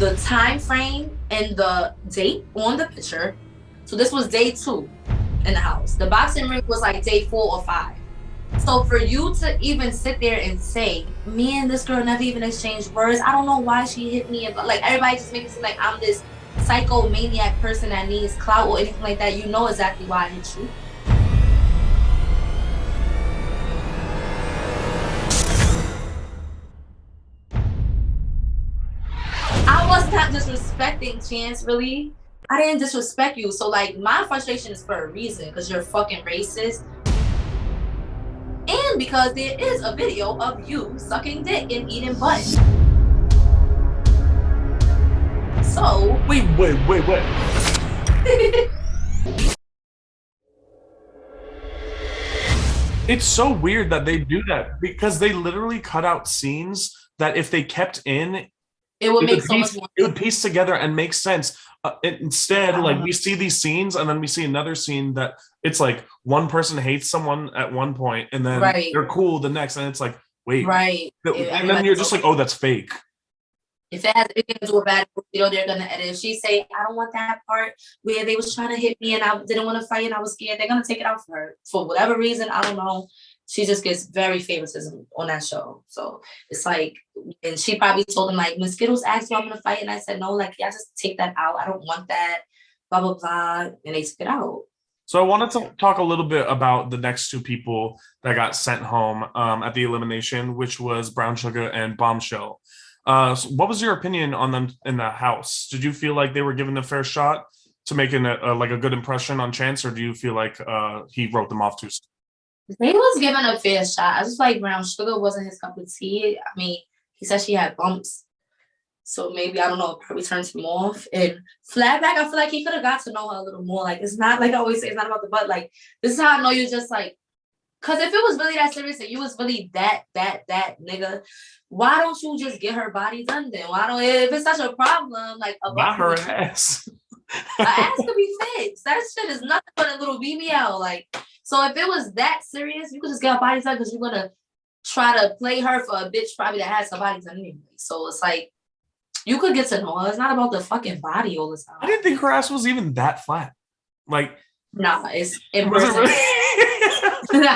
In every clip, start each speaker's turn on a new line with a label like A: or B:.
A: the time frame and the date on the picture. So this was day 2 in the house. The boxing ring was like day 4 or 5. So for you to even sit there and say, me and this girl never even exchanged words. I don't know why she hit me. And like everybody just makes it seem like I'm this psychomaniac person that needs clout or anything like that. You know exactly why I hit you. I was not disrespecting Chance, really. I didn't disrespect you. So like my frustration is for a reason, because you're fucking racist. And because there is a video of you sucking dick and eating butt. So
B: wait. It's so weird that they do that, because they literally cut out scenes that if they kept in,
A: it would make so much more sense.
B: It would piece together and make sense. Instead, like we see these scenes and then we see another scene that it's like one person hates someone at one point and then they're cool the next, and it's like, wait, and then you're just like, oh, that's fake.
A: If it has anything to do with bad video, they're gonna edit. If she say, I don't want that part where they was trying to hit me and I didn't want to fight and I was scared, they're gonna take it out for her for whatever reason. I don't know. She just gets very favoritism on that show. So it's like, and she probably told him like, when Skittlz asked me I'm gonna fight, and I said no, like, yeah, just take that out. I don't want that. Blah blah blah, and they took it out.
B: So I wanted to talk a little bit about the next 2 people that got sent home at the elimination, which was Brown Sugar and Bombshell. So what was your opinion on them in the house? Did you feel like they were given a fair shot to making like a good impression on Chance, or do you feel like he wrote them off too soon?
A: They was given a fair shot. I just like Brown Sugar wasn't his cup of tea. I mean, he said she had bumps. So maybe, I don't know, probably turned him off. And Flatback, I feel like he could have got to know her a little more. Like, it's not, like I always say, it's not about the butt. Like, this is how I know you're just like, because if it was really that serious and you was really that nigga, why don't you just get her body done then? Why don't, if it's such a problem, like,
B: not her ass.
A: Her ass could be fixed. That shit is nothing but a little BBL. Like, so if it was that serious, you could just get her body done, because you're gonna try to play her for a bitch probably that has her body done anyway. So it's like, you could get to know her. It's not about the fucking body all the time.
B: I didn't think her ass was even that flat. Like,
A: nah, it's impressive. Really?
B: Like,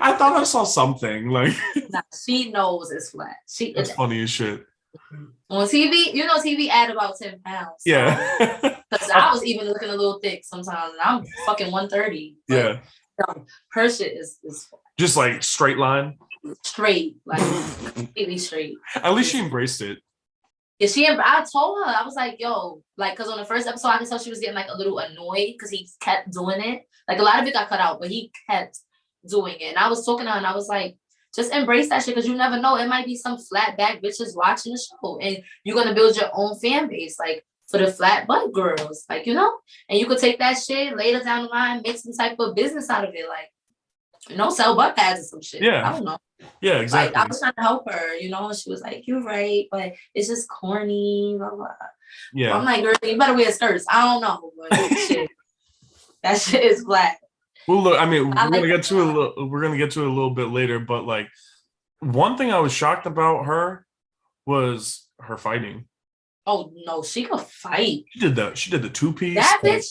B: I thought I saw something. Like,
A: nah, she knows it's flat.
B: That's funny as shit.
A: On TV, you know, TV add about 10 pounds. So,
B: yeah.
A: Because I was even looking a little thick sometimes, and I'm fucking 130.
B: Yeah.
A: Her shit is
B: just like straight line.
A: Straight, like completely straight.
B: At least she embraced it.
A: Yeah, I told her, I was like, yo, like, because on the first episode, I could tell she was getting like a little annoyed because he kept doing it. Like, a lot of it got cut out, but he kept doing it. And I was talking to her and I was like, just embrace that shit, because you never know. It might be some flat back bitches watching the show, and you're going to build your own fan base, like, for the flat butt girls, like, you know? And you could take that shit later down the line, make some type of business out of it, like, you know, sell butt pads or some shit.
B: Yeah.
A: I don't know.
B: Yeah, exactly.
A: Like, I was trying to help her, you know, she was like, you're right, but it's just corny, blah, blah.
B: Yeah.
A: I'm like, girl, you better wear skirts. I don't know, but shit, that shit is black.
B: Well, look, I mean, we're gonna get to it a little bit later, but like, one thing I was shocked about her was her fighting.
A: Oh no, she could fight.
B: She did the 2-piece.
A: That bitch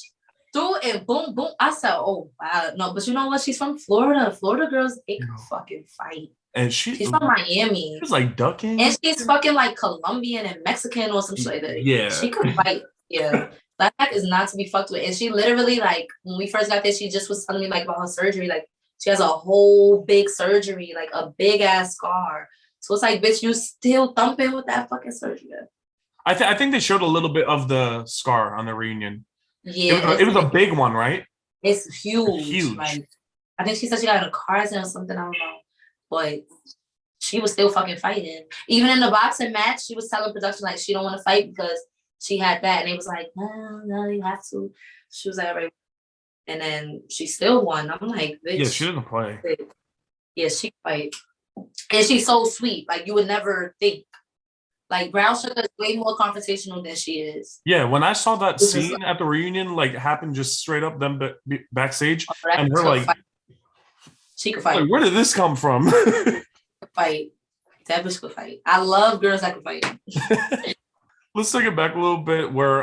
A: threw it, boom, boom. I said, oh wow, no, but you know what? She's from Florida. Florida girls, they can fucking fight.
B: And
A: she's from Miami.
B: She was like ducking.
A: And she's fucking like Colombian and Mexican or some shit like that.
B: Yeah.
A: She could fight. Yeah. That is not to be fucked with. And she literally, like, when we first got there, she just was telling me like about her surgery. Like, she has a whole big surgery, like a big ass scar. So it's like, bitch, you still thumping with that fucking surgery.
B: I think they showed a little bit of the scar on the reunion.
A: Yeah.
B: It was a big one, right?
A: It's huge.
B: Huge.
A: Like, I think she said she got in a car accident or something. I don't know. But she was still fucking fighting. Even in the boxing match, she was telling production like she don't want to fight because she had that. And it was like, no, you have to. She was like, all right. And then she still won. I'm like, bitch.
B: Yeah, she didn't play.
A: Yeah, she fight. And she's so sweet. Like, you would never think. Like, Brown Sugar is way more confrontational than she is.
B: Yeah, when I saw that scene at the reunion, like, happen just straight up them backstage, and her like,
A: she could fight.
B: Like, where did this come from?
A: Fight. That bitch could fight. I love girls that can fight.
B: let's take it back a little bit where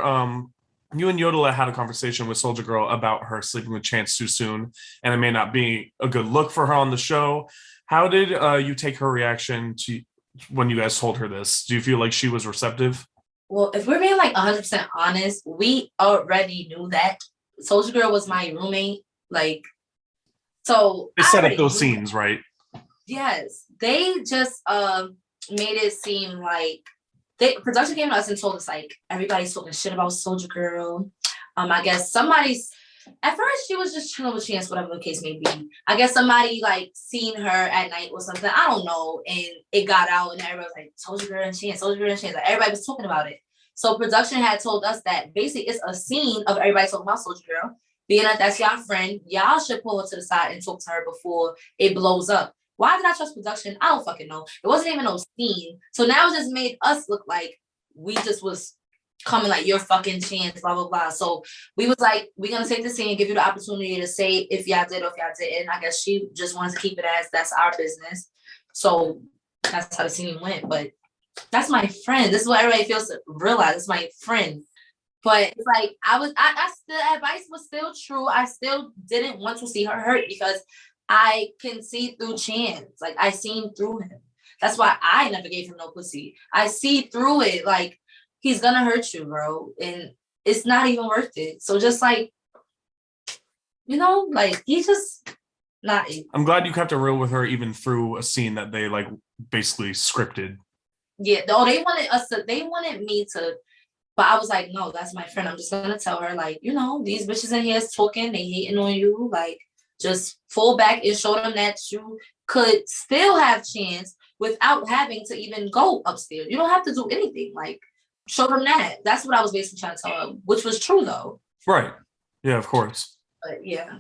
B: you and Yodelet had a conversation with Soldier Girl about her sleeping with Chance too soon, and it may not be a good look for her on the show. How did you take her reaction to when you guys told her this? Do you feel like she was receptive?
A: Well, if we're being like 100% honest, we already knew that Soldier Girl was my roommate. Like, so
B: They
A: I
B: set up
A: already
B: those
A: knew
B: scenes, right?
A: Yes, they just made it seem like production came to us and told us like everybody's talking shit about Soldier Girl. I guess somebody's at first she was just chilling with Chance, whatever the case may be. I guess somebody like seen her at night or something. I don't know, and it got out, and everybody was like Soldier Girl and Chance, Soldier Girl and Chance. Like everybody was talking about it. So production had told us that basically it's a scene of everybody talking about Soldier Girl. Being that that's y'all friend, y'all should pull her to the side and talk to her before it blows up. Why did I trust production? I don't fucking know. It wasn't even no scene. So now it just made us look like we just was coming like your fucking Chance, blah, blah, blah. So we was like, we're going to take the scene and give you the opportunity to say if y'all did or if y'all didn't. I guess she just wanted to keep it as that's our business. So that's how the scene went. But that's my friend. This is what everybody feels to realize. It's my friend. But it's like, I still, advice was still true. I still didn't want to see her hurt because I can see through Chance. Like, I seen through him. That's why I never gave him no pussy. I see through it. Like, he's gonna hurt you, bro. And it's not even worth it. So just like, you know, like, he's just not.
B: I'm glad you kept it real with her even through a scene that they, like, basically scripted.
A: Yeah, no, they wanted me to, but I was like, no, that's my friend. I'm just gonna tell her, like, you know, these bitches in here is talking, they hating on you. Like, just fall back and show them that you could still have Chance without having to even go upstairs. You don't have to do anything. Like, show them that. That's what I was basically trying to tell her, which was true though.
B: Right. Yeah, of course.
A: But yeah.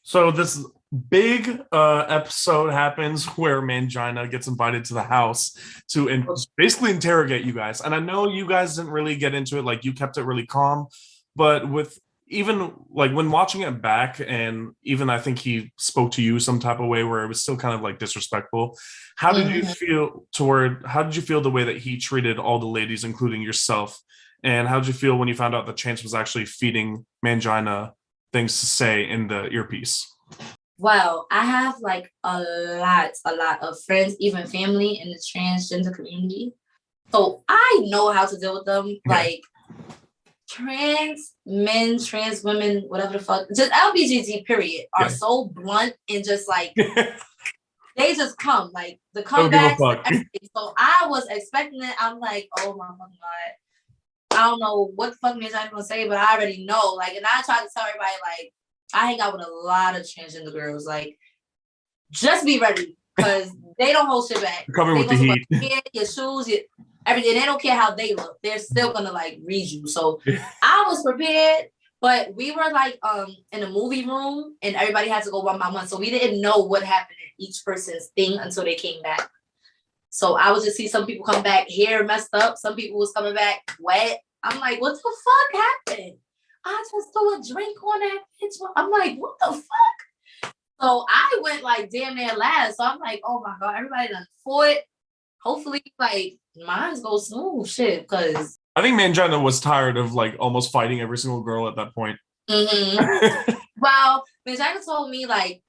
B: So this big episode happens where Mangina gets invited to the house to basically interrogate you guys. And I know you guys didn't really get into it, like you kept it really calm, but with even like when watching it back, and even I think he spoke to you some type of way where it was still kind of like disrespectful. How did you feel the way that he treated all the ladies, including yourself? And how did you feel when you found out that Chance was actually feeding Mangina things to say in the earpiece?
A: Well, I have like a lot of friends, even family in the transgender community. So I know how to deal with them. Yeah. Like trans men, trans women, whatever the fuck, just LBGT period, are so blunt and just like they just come, like the comebacks and everything. So I was expecting it. I'm like, oh my fucking God. I don't know what the fuck I'm gonna say, but I already know. Like, and I tried to tell everybody, like, I hang out with a lot of transgender girls. Like, just be ready because they don't hold shit back.
B: Coming with the heat.
A: Your shoes, everything. They don't care how they look. They're still gonna like read you. So I was prepared, but we were like in a movie room and everybody had to go one by one. So we didn't know what happened in each person's thing until they came back. So I would just see some people come back hair messed up. Some people was coming back wet. I'm like, what the fuck happened? I just threw a drink on that bitch. I'm like, what the fuck? So I went like damn near last. So I'm like, oh my God, everybody done fought. Hopefully, like, mine's go smooth shit. Cause
B: I think Mangina was tired of like almost fighting every single girl at that point.
A: Well, Mangina told me like,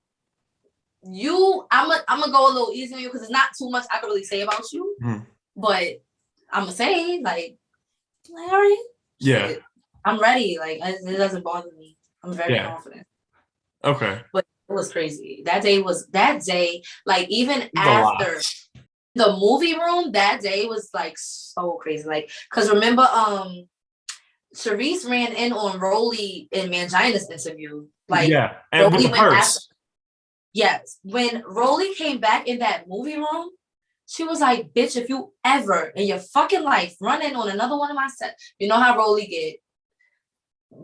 A: I'm gonna go a little easy on you because it's not too much I can really say about you. But I'm gonna say like, Larry,
B: yeah,
A: shit, I'm ready. Like, it doesn't bother me. I'm very confident.
B: Okay.
A: But it was crazy. That day, like even after the movie room, that day was like so crazy. Like, cause remember, Charisse ran in on Rolly in Mangina's interview. Like,
B: yeah, and with the purse.
A: Yes, when Rolly came back in that movie room, she was like, bitch, if you ever in your fucking life run in on another one of my sets, you know how Rolly get.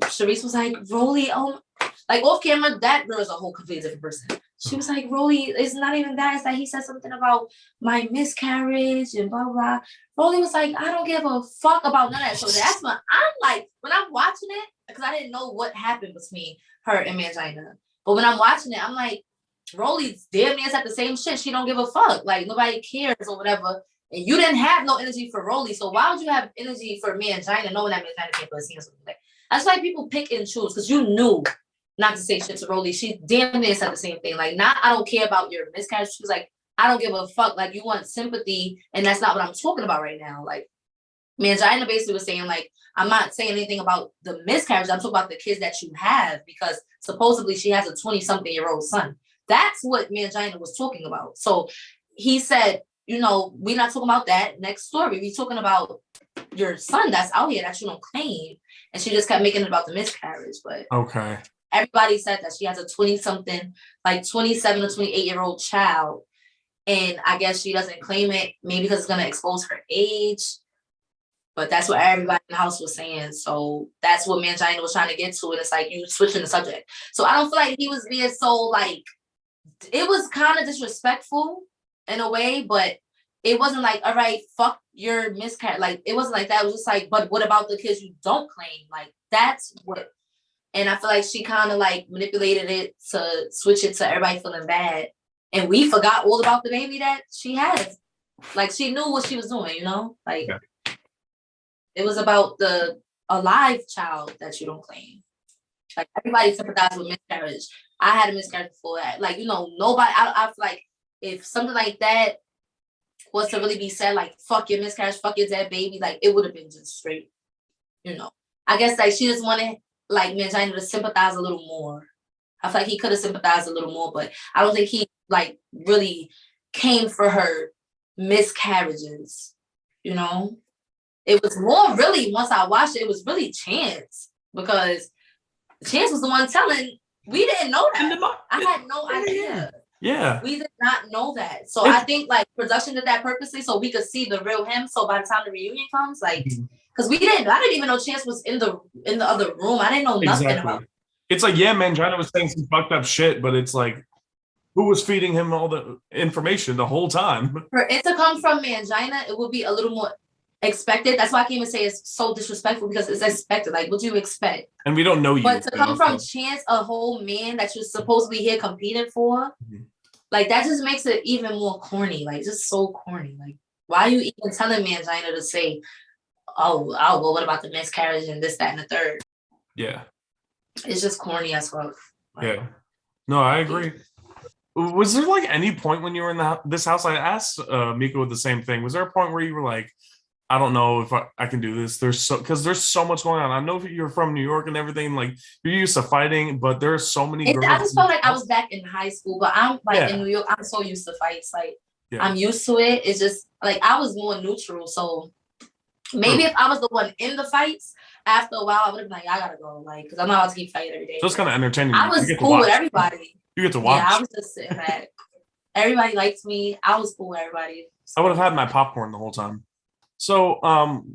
A: Charisse was like, Rolly, like off camera, that girl is a whole completely different person. She was like, Rolly, it's not even that. It's that he said something about my miscarriage and blah, blah. Rolly was like, I don't give a fuck about none of that. So that's when I'm like, when I'm watching it, because I didn't know what happened between her and Mangina. But when I'm watching it, I'm like, Rolly's damn near at the same shit. She don't give a fuck. Like, nobody cares or whatever. And you didn't have no energy for Rolly. So why would you have energy for Mangina knowing that Mangina can't put his hands on you? Like, that's why people pick and choose because you knew not to say shit to Rolly. She damn near said the same thing. Like, not I don't care about your miscarriage. She was like, I don't give a fuck. Like, you want sympathy, and that's not what I'm talking about right now. Like, Mangina basically was saying, like, I'm not saying anything about the miscarriage. I'm talking about the kids that you have because supposedly she has a 20-something-year-old son. That's what Mangina was talking about. So he said, you know, we're not talking about that. Next story, we're talking about your son that's out here that you don't claim. And she just kept making it about the miscarriage. But
B: okay,
A: everybody said that she has a 20-something, like 27 or 28-year-old child. And I guess she doesn't claim it, maybe because it's going to expose her age. But that's what everybody in the house was saying. So that's what Mangina was trying to get to. And it's like, you switching the subject. So I don't feel like he was being so, like, it was kind of disrespectful in a way, but it wasn't like, all right, fuck your miscarriage. Like, it wasn't like that. It was just like, but what about the kids you don't claim? Like, that's what. And I feel like she kind of like manipulated it to switch it to everybody feeling bad. And we forgot all about the baby that she has. Like, she knew what she was doing, you know? Like, yeah. It was about the alive child that you don't claim. Like, everybody sympathized with miscarriage. I had a miscarriage before that. Like, you know, nobody, I feel like if something like that was to really be said, like, fuck your miscarriage, fuck your dead baby, like, it would have been just straight, you know. I guess, like, she just wanted, like, Mangina to sympathize a little more. I feel like he could have sympathized a little more, but I don't think he, like, really came for her miscarriages, you know. It was more really, once I watched it, it was really Chance, because Chance was the one telling, we didn't know that. I had no idea.
B: Yeah.
A: We did not know that. So I think, like, production did that purposely so we could see the real him. So by the time the reunion comes, like, because I didn't even know Chance was in the other room. I didn't know nothing about it.
B: It's like, yeah, Mangina was saying some fucked up shit, but it's like, who was feeding him all the information the whole time?
A: For it to come from Mangina, it would be a little more expected. That's why I can't even say it's so disrespectful, because it's expected. Like, what do you expect?
B: And we don't know you.
A: But to come from Chance, a whole man that you're supposedly here competing for, like, that just makes it even more corny. Like, just so corny. Like, why are you even telling Mangina to say, oh, well, what about the miscarriage and this, that, and the third?
B: Yeah.
A: It's just corny as fuck. Like,
B: yeah. No, I agree. Was there, like, any point when you were in this house? I asked Miko the same thing. Was there a point where you were like, I don't know if I can do this? Because there's so much going on. I know you're from New York and everything. Like, you're used to fighting, but there's so many girls.
A: I just felt like I was back in high school, but I'm like in New York. I'm so used to fights. Like, I'm used to it. It's just like I was more neutral. So maybe if I was the one in the fights, after a while I would have been like, I gotta go, like, because I'm not about to keep fighting every day.
B: So it's kind of entertaining.
A: I was cool with everybody.
B: You get to watch.
A: Yeah, I was just sitting back. Everybody liked me. I was cool with everybody.
B: I would have had my popcorn the whole time. So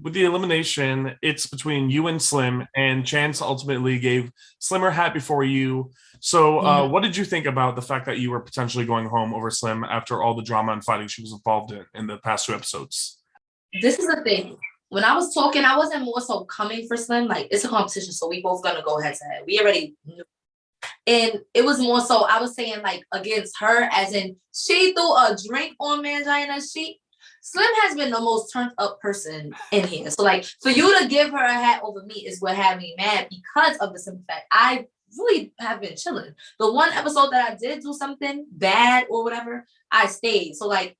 B: with the elimination, it's between you and Slim, and Chance ultimately gave Slim her hat before you. So what did you think about the fact that you were potentially going home over Slim after all the drama and fighting she was involved in the past 2 episodes?
A: This is the thing. When I was talking, I wasn't more so coming for Slim. Like, it's a competition, so we both gonna go head to head. We already knew. And it was more so, I was saying, like, against her, as in, she threw a drink on Mangina. Slim has been the most turned up person in here. So, like, for you to give her a hat over me is what had me mad, because of the simple fact I really have been chilling. The one episode that I did do something bad or whatever, I stayed. So, like,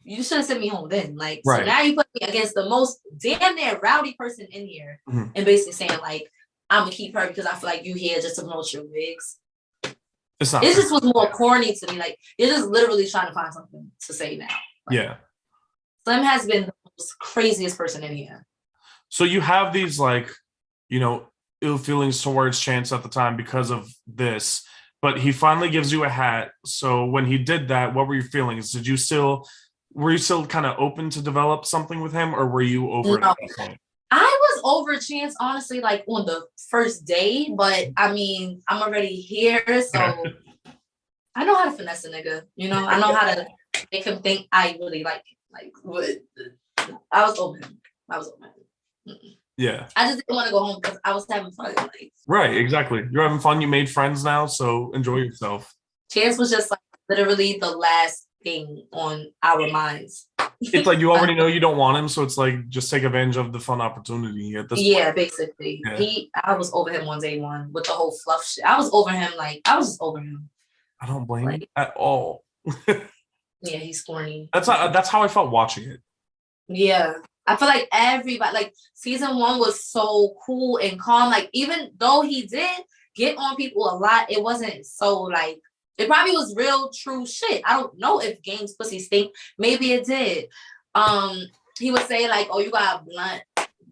A: you should have sent me home then. Like, so now you put me against the most damn near rowdy person in here and basically saying, like, I'm gonna keep her because I feel like you here just to promote your wigs. It just was more corny to me. Like, you're just literally trying to find something to say now. Like, Slim has been the most craziest person in here.
B: So you have these, like, you know, ill feelings towards Chance at the time because of this, but he finally gives you a hat. So when he did that, what were your feelings? Were you still kind of open to develop something with him, or were you over it at that point?
A: I was over Chance, honestly, like, on the first day, but I mean, I'm already here, so I know how to finesse a nigga, you know? I know how to make him think I really like him. Like, I was open. Yeah. I just didn't want to go home because I was having fun. Like,
B: right, exactly. You're having fun. You made friends now, so enjoy yourself.
A: Chance was just, like, literally the last thing on our minds.
B: It's like you already know you don't want him, so it's like just take advantage of the fun opportunity at this point.
A: Yeah, basically.
B: Yeah.
A: I was over him on day one with the whole fluff shit. I was over him, like, I was just over him.
B: I don't blame you
A: Like,
B: at all.
A: yeah, he's corny.
B: That's how I felt watching it.
A: Yeah. I feel like everybody, like, season one was so cool and calm. Like, even though he did get on people a lot, it wasn't so, like, it probably was real, true shit. I don't know if Game's pussy stink. Maybe it did. He would say, like, oh, you got blunt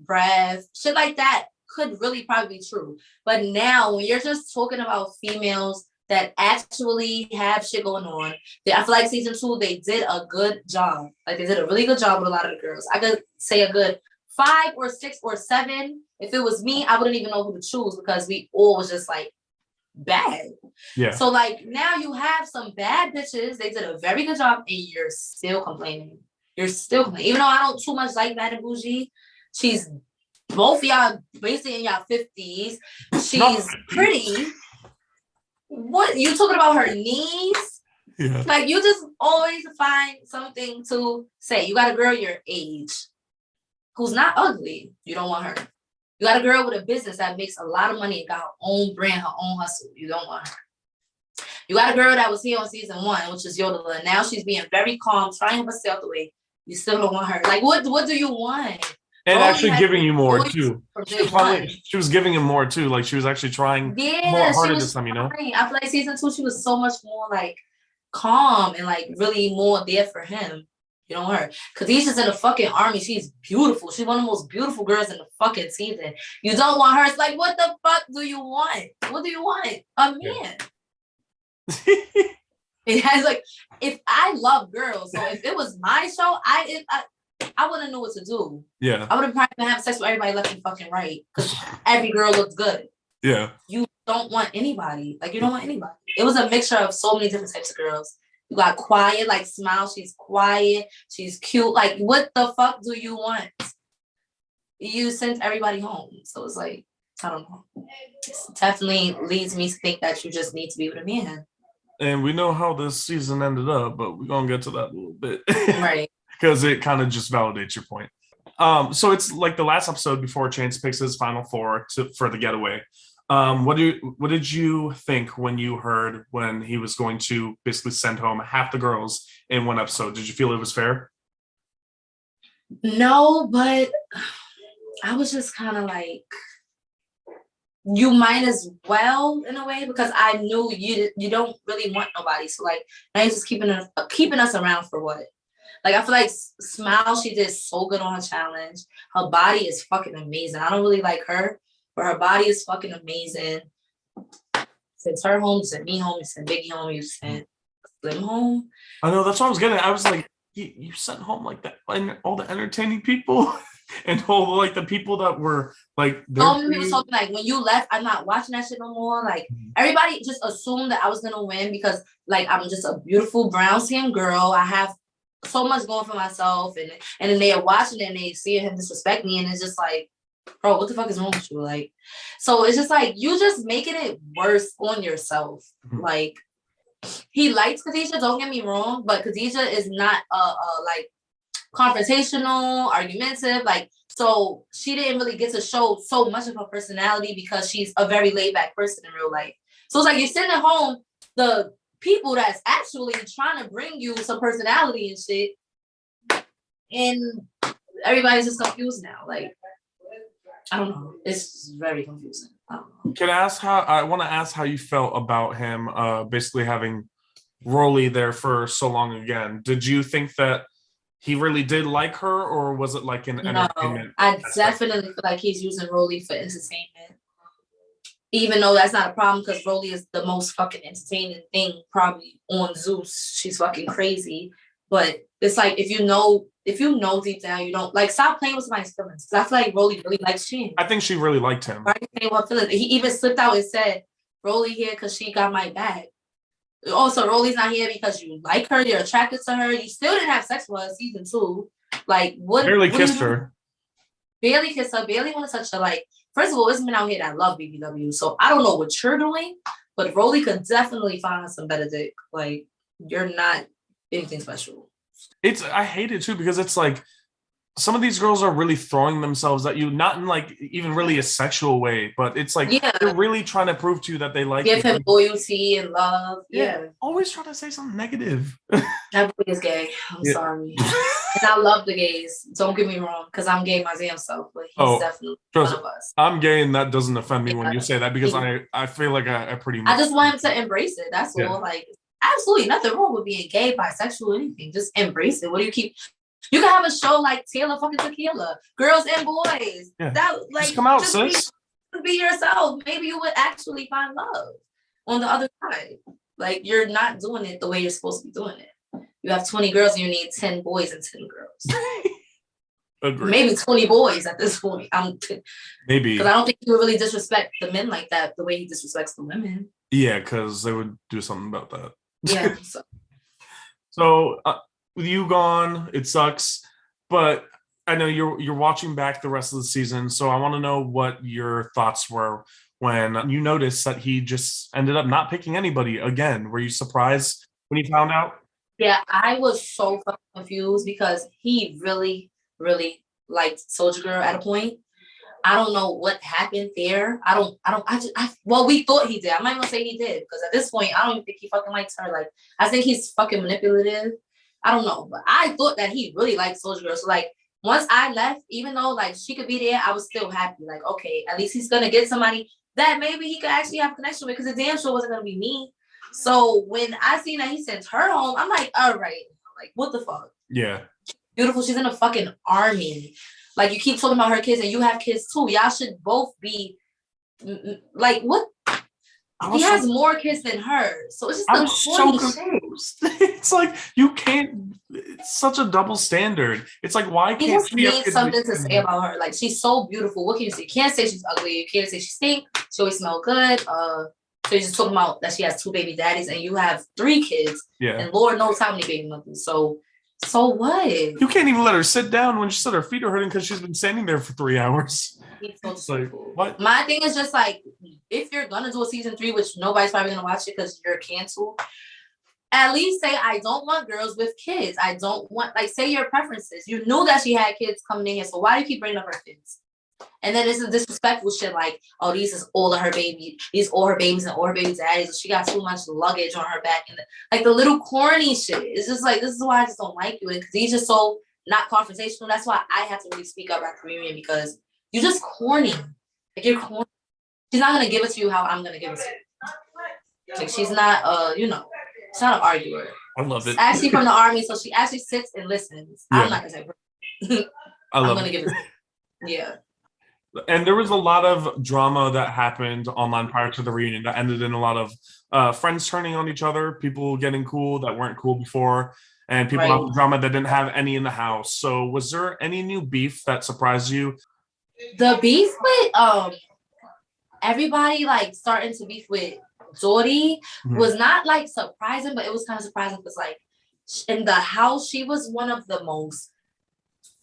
A: breath. Shit like that could really probably be true. But now, when you're just talking about females that actually have shit going on, I feel like season two, they did a good job. Like, they did a really good job with a lot of the girls. I could say a good 5 or 6 or 7. If it was me, I wouldn't even know who to choose because we all was just like bad.
B: Yeah.
A: So like now you have some bad bitches. They did a very good job, and you're still complaining. You're still complaining. Even though I don't too much like Matt and Boujee, she's both y'all basically in y'all 50s. She's pretty. What you talking about her knees?
B: Yeah.
A: Like you just always find something to say. You got a girl your age who's not ugly. You don't want her. You got a girl with a business that makes a lot of money and got her own brand, her own hustle. You don't want her. You got a girl that was here on season 1, which is Yodeler, and now she's being very calm, trying her stay out the way. You still don't want her. Like, what do you want?
B: And actually giving you more too. She was giving him more too. Like she was actually trying more harder this time, you know?
A: I feel like season 2, she was so much more like calm and like really more there for him. You don't want her. Khadijah's in the fucking army. She's beautiful. She's one of the most beautiful girls in the fucking season. You don't want her. It's like, what the fuck do you want? What do you want? A man. It has like, if I love girls, so if it was my show, I wouldn't know what to do.
B: Yeah.
A: I would have probably been having sex with everybody left and fucking right. Because every girl looks good.
B: Yeah.
A: You don't want anybody. Like, you don't want anybody. It was a mixture of so many different types of girls. You got quiet, like Smile. She's quiet. She's cute. Like, what the fuck do you want? You sent everybody home. So it's like, I don't know. It definitely leads me to think that you just need to be with a man.
B: And we know how this season ended up, but we're going to get to that a little bit.
A: Right.
B: Because it kind of just validates your point. So it's like the last episode before Chance picks his final 4 for the getaway. What did you think when you heard when he was going to basically send home half the girls in one episode? Did you feel it was fair?
A: No, but I was just kind of like, you might as well in a way, because I knew you don't really want nobody. So like, now you're just keeping us around for what? Like, I feel like Smile, she did so good on her challenge. Her body is fucking amazing. I don't really like her, but her body is fucking amazing. Sent her home, you sent me home, you sent Biggie home, you sent Slim home.
B: I know, that's what I was getting at. I was like, you sent home like that, and all the entertaining people and all like the people that were like,
A: so many people talking like, when you left, I'm not watching that shit no more. Like, everybody just assumed that I was gonna win because like I'm just a beautiful brown skinned girl. I have so much going for myself, and then they are watching it and they see him disrespect me, and it's just like, bro, what the fuck is wrong with you? Like, so it's just like, you just making it worse on yourself. Like, he likes Khadijah, don't get me wrong, but Khadijah is not like confrontational, argumentative, like, so she didn't really get to show so much of her personality because she's a very laid back person in real life. So it's like you're sitting at home, the people that's actually trying to bring you some personality and shit, and everybody's just confused now. Like, I don't know. It's very confusing. I don't know.
B: I want to ask how you felt about him basically having Rolly there for so long again. Did you think that he really did like her, or was it like an entertainment?
A: I definitely feel like he's using Rolly for entertainment. Even though that's not a problem, because Rolly is the most fucking entertaining thing probably on Zeus. She's fucking crazy. But it's like, if you know deep down, you don't like, stop playing with somebody's feelings. Because I feel like Rolly really likes Chin.
B: I think she really liked him.
A: He even slipped out and said, Rolly here because she got my back. Also, Rolly's not here because you like her, you're attracted to her. You still didn't have sex with her season 2. Like, what?
B: Barely kissed her.
A: Barely kissed her. Barely want to touch her. Like, first of all, it's men out here that love BBW. So I don't know what you're doing, but Rolly could definitely find some better dick. Like, you're not anything special.
B: I hate it too because it's like some of these girls are really throwing themselves at you, not in like even really a sexual way, but it's like they're really trying to prove to you that they like
A: give
B: you.
A: him loyalty and love. Yeah.
B: Always trying to say something negative.
A: That boy is gay. I'm sorry. And I love the gays. Don't get me wrong, because I'm gay my damn self, but he's definitely one of us.
B: I'm gay, and that doesn't offend me when you say that because I feel like I pretty much.
A: I just want him to embrace it. That's all. Like, absolutely nothing wrong with being gay, bisexual, anything. Just embrace it. What do you keep? You can have a show like Taylor fucking Tequila, girls and boys.
B: Yeah.
A: That like
B: just come out, sis.
A: Be yourself. Maybe you would actually find love on the other side. Like, you're not doing it the way you're supposed to be doing it. You have 20 girls and you need 10 boys and 10 girls.
B: Agreed.
A: Maybe 20 boys at this point.
B: Maybe.
A: Because I don't think he would really disrespect the men like that the way he disrespects the women.
B: Yeah, because they would do something about that.
A: Yeah.
B: So with you gone, it sucks. But I know you're watching back the rest of the season. So I want to know what your thoughts were when you noticed that he just ended up not picking anybody again. Were you surprised when you found out?
A: Yeah, I was so confused because he really, really liked Soulja Girl at a point. I don't know what happened there. Well, we thought he did. I'm not even gonna say he did because at this point, I don't even think he fucking likes her. Like, I think he's fucking manipulative. I don't know, but I thought that he really liked Soulja Girl. So like, once I left, even though like she could be there, I was still happy. Like, okay, at least he's gonna get somebody that maybe he could actually have a connection with because the damn sure wasn't gonna be me. So when I seen that he sent her home, I'm like, all right, like, what the fuck?
B: Yeah.
A: Beautiful. She's in a fucking army. Like, you keep talking about her kids and you have kids too. Y'all should both be like, what? He has more kids than her. So it's just so confused.
B: It's like you can't. It's such a double standard. It's like, why can't
A: he just needs something to say about her? Like, she's so beautiful. What can you say? You can't say she's ugly. You can't say she stink. She always smell good. So you're just talking about that she has 2 baby daddies and you have 3 kids.
B: Yeah.
A: And Lord knows how many baby mothers. So what?
B: You can't even let her sit down when she said her feet are hurting because she's been standing there for 3 hours.
A: It's so
B: like, what?
A: My thing is just like, if you're gonna do a season 3, which nobody's probably gonna watch it because you're canceled, at least say, I don't want girls with kids. I don't want, like, say your preferences. You knew that she had kids coming in here, so why do you keep bringing up her kids? And then it's a disrespectful shit like, oh, these is all of her baby, these all her babies and all her baby daddies. She got too much luggage on her back, and like the little corny shit. It's just like, this is why I just don't like you, because he's just so not confrontational. That's why I have to really speak up at the reunion, because you're just corny. Like, you're corny. She's not gonna give it to you how I'm gonna give it to you. Like, she's not she's not an arguer.
B: I love it.
A: She's actually from the army, so she actually sits and listens. Yeah. I'm not gonna say I'm gonna give it to you. Yeah.
B: And there was a lot of drama that happened online prior to the reunion that ended in a lot of friends turning on each other, people getting cool that weren't cool before, and people having drama that didn't have any in the house. So was there any new beef that surprised you?
A: The beef with everybody like starting to beef with Daugh was not like surprising, but it was kind of surprising because like in the house, she was one of the most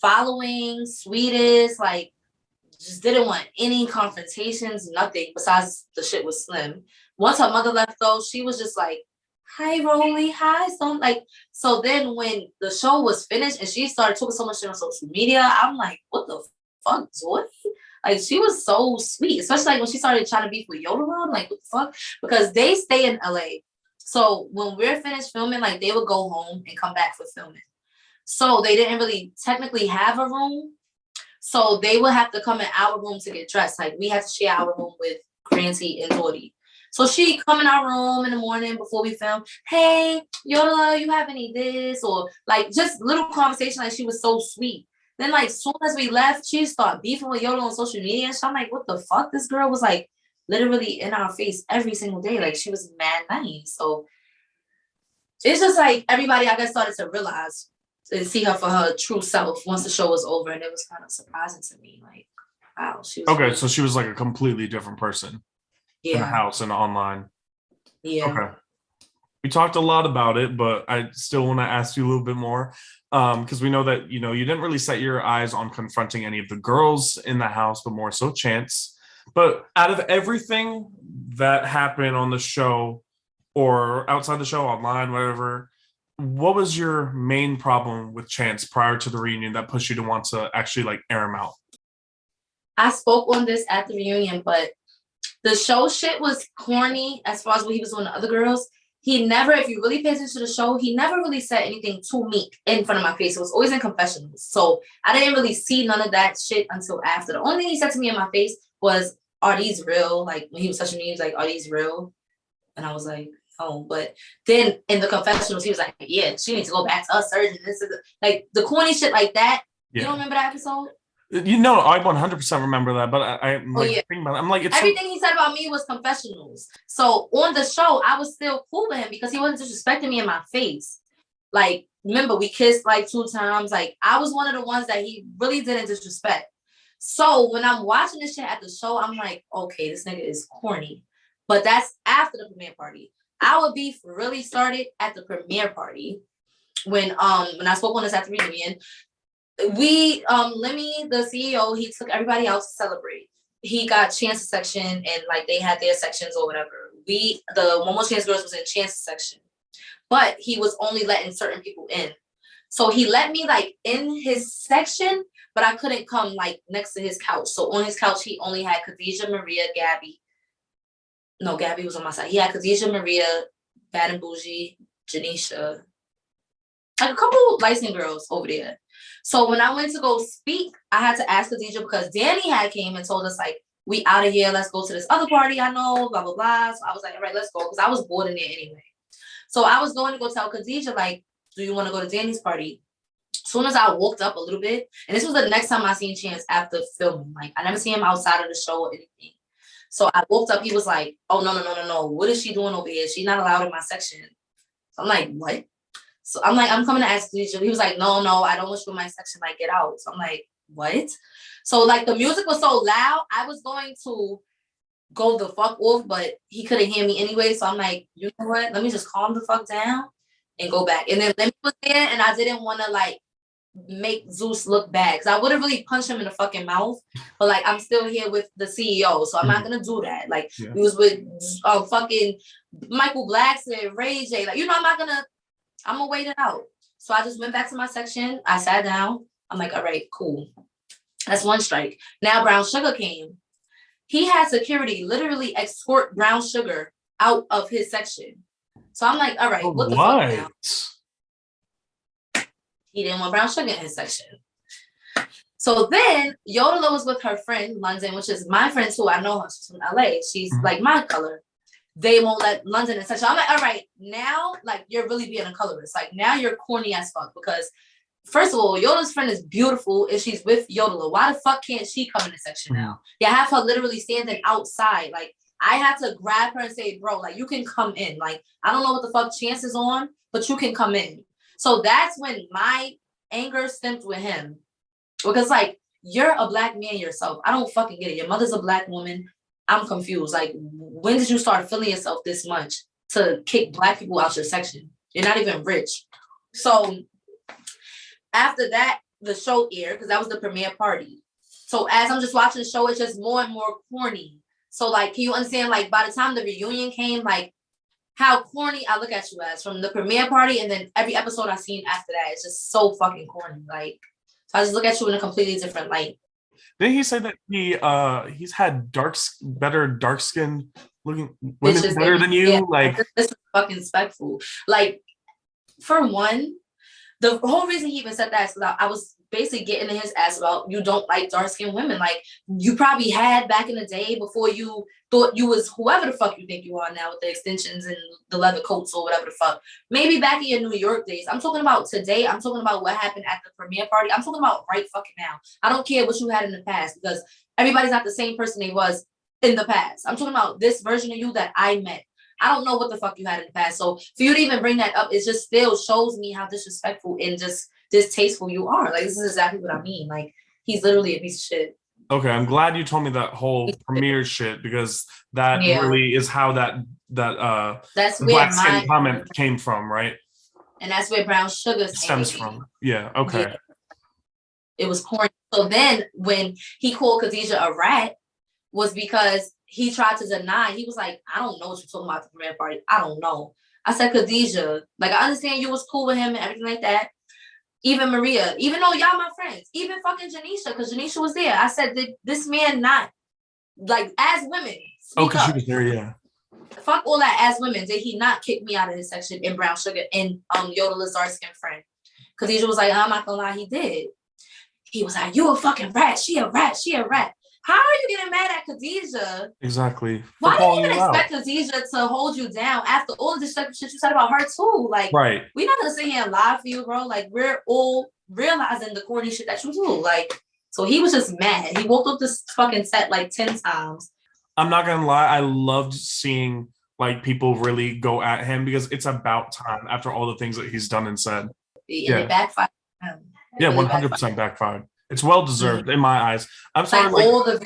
A: following, sweetest, like, just didn't want any confrontations, nothing besides the shit with Slim. Once her mother left though, she was just like, hi Rolly, hi Stone. Like, so then when the show was finished and she started talking so much shit on social media, I'm like, what the fuck, Daugh? Like, she was so sweet, especially like when she started trying to beef with Yoda. I'm like, what the fuck? Because they stay in LA. So when we're finished filming, like, they would go home and come back for filming. So they didn't really technically have a room. So they would have to come in our room to get dressed. Like, we had to share our room with Granty and Daugh. So she come in our room in the morning before we film. Hey, Yoda, you have any this? Or like just little conversation. Like, she was so sweet. Then like soon as we left, she started beefing with Yoda on social media. So I'm like, what the fuck? This girl was like literally in our face every single day. Like, she was mad nice. So it's just like everybody, I guess, started to realize and see her for her true self once the show was over, and it was kind of surprising to me. Like, wow, she was
B: okay. So she was like a completely different person in the house and online.
A: Yeah.
B: Okay. We talked a lot about it, but I still want to ask you a little bit more because we know that you didn't really set your eyes on confronting any of the girls in the house, but more so Chance. But out of everything that happened on the show or outside the show, online, whatever, what was your main problem with Chance prior to the reunion that pushed you to want to actually like air him out?
A: I spoke on this at the reunion, but the show shit was corny as far as what he was doing to other girls. He never, if you really pay attention to the show, he never really said anything to me in front of my face. It was always in confessionals. So I didn't really see none of that shit until after. The only thing he said to me in my face was, "Are these real?" Like when he was touching me, he was like, "Are these real?" And I was like, "Oh." But then in the confessionals, he was like, "Yeah, she needs to go back to a surgeon." This is like the corny shit like that. Yeah. You don't remember that episode?
B: You know, I 100% remember that, but I'm like thinking about it. I'm like, it's
A: everything he said about me was confessionals. So on the show, I was still cool with him because he wasn't disrespecting me in my face. Like, remember, we kissed like 2 times. Like, I was one of the ones that he really didn't disrespect. So when I'm watching this shit at the show, I'm like, okay, this nigga is corny. But that's after the premiere party. Our beef really started at the premiere party when I spoke on this at the reunion. Lemmy, the CEO, he took everybody out to celebrate. He got Chance's section and like they had their sections or whatever. The One More Chance girls was in Chance's section, but he was only letting certain people in. So he let me like in his section, but I couldn't come like next to his couch. So on his couch, he only had Khadijah, Maria, Gabby. No, Gabby was on my side. He had Khadijah, Maria, Bad and Boujee, Janisha, like a couple light-skinned girls over there. So when I went to go speak, I had to ask Khadijah because Danny had came and told us like, "We out of here, let's go to this other party I know, blah, blah, blah." So I was like, all right, let's go. Because I was bored in there anyway. So I was going to go tell Khadijah, like, "Do you want to go to Danny's party?" As soon as I walked up a little bit, and this was the next time I seen Chance after filming. Like, I never seen him outside of the show or anything. So I walked up, he was like, "Oh, no. What is she doing over here? She's not allowed in my section." So I'm like, what? So I'm like, "I'm coming to ask Khadijah." He was like, no, I don't want you in my section. Like, get out. So I'm like, what? So like the music was so loud, I was going to go the fuck off, but he couldn't hear me anyway. So I'm like, you know what? Let me just calm the fuck down and go back. And then Lemmy was there, and I didn't want to like make Zeus look bad because I would have really punched him in the fucking mouth. But like, I'm still here with the CEO, so I'm not gonna do that. Like, he was with fucking Michael Blackson, Ray J. Like, I'm gonna wait it out. So I just went back to my section. I sat down. I'm like, all right, cool. That's one strike. Now Brown Sugar came. He had security literally escort Brown Sugar out of his section. So I'm like, all right, what the fuck now? He didn't want Brown Sugar in his section. So then Yodeler was with her friend London, which is my friend too. I know her. She's from LA. She's like my color. They won't let London in section. I'm like, all right, now like you're really being a colorist. Like now you're corny as fuck because first of all, Yodeler's friend is beautiful and she's with Yodeler. Why the fuck can't she come in the section now? Yeah, I have her literally standing outside. Like I had to grab her and say, bro, like you can come in. Like I don't know what the fuck Chance is on, but you can come in. So that's when my anger stemmed with him. Because like you're a black man yourself. I don't fucking get it. Your mother's a black woman. I'm confused. Like, when did you start feeling yourself this much to kick black people out your section? You're not even rich. So after that, the show aired because that was the premiere party. So as I'm just watching the show, it's just more and more corny. So like, can you understand? Like by the time the reunion came, like how corny I look at you as from the premiere party, and then every episode I've seen after that, it's just so fucking corny. Like, so I just look at you in a completely different light.
B: Didn't he say that he's had better dark skin looking women better than you? Yeah, like
A: this is fucking respectful. Like for one, the whole reason he even said that is because I was basically getting in his ass about you don't like dark skinned women. Like you probably had back in the day before you thought you was whoever the fuck you think you are now with the extensions and the leather coats or whatever the fuck. Maybe back in your New York days. I'm talking about today. I'm talking about what happened at the premiere party. I'm talking about right fucking now. I don't care what you had in the past because everybody's not the same person they was in the past. I'm talking about this version of you that I met. I don't know what the fuck you had in the past. So for you to even bring that up, it just still shows me how disrespectful and just distasteful you are. Like, this is exactly what I mean. Like, he's literally a piece of shit.
B: Okay, I'm glad you told me that whole premiere shit because that really is how that
A: that's where
B: black skin comment came from, right?
A: And that's where Brown Sugar
B: stems from. Yeah, okay. Yeah.
A: It was corny. So then when he called Khadijah a rat was because he tried to deny. He was like, I don't know what you're talking about at the premiere party. I don't know. I said Khadijah. Like, I understand you was cool with him and everything like that. Even Maria, even though y'all my friends, even fucking Janisha, because Janisha was there. I said, did this man not, like, as women,
B: Oh,
A: speak
B: because she
A: up.
B: was there, yeah.
A: Fuck all that, as women, did he not kick me out of his section in Brown Sugar and Yoda's dark-skinned friend? Khadijah was like, I'm not gonna lie, he did. He was like, you a fucking rat, she a rat, she a rat. How are you getting mad at Khadijah?
B: Exactly.
A: Why do you even expect Khadijah to hold you down after all the shit you said about her too? Like,
B: right.
A: We're not gonna sit here and lie for you, bro. Like, we're all realizing the corny shit that you do. Like, so he was just mad. He woke up this fucking set like 10 times.
B: I'm not gonna lie, I loved seeing like people really go at him because it's about time after all the things that he's done and said.
A: And it backfired.
B: Yeah, 100% backfired. It's well deserved in my eyes. I'm sorry,
A: like all the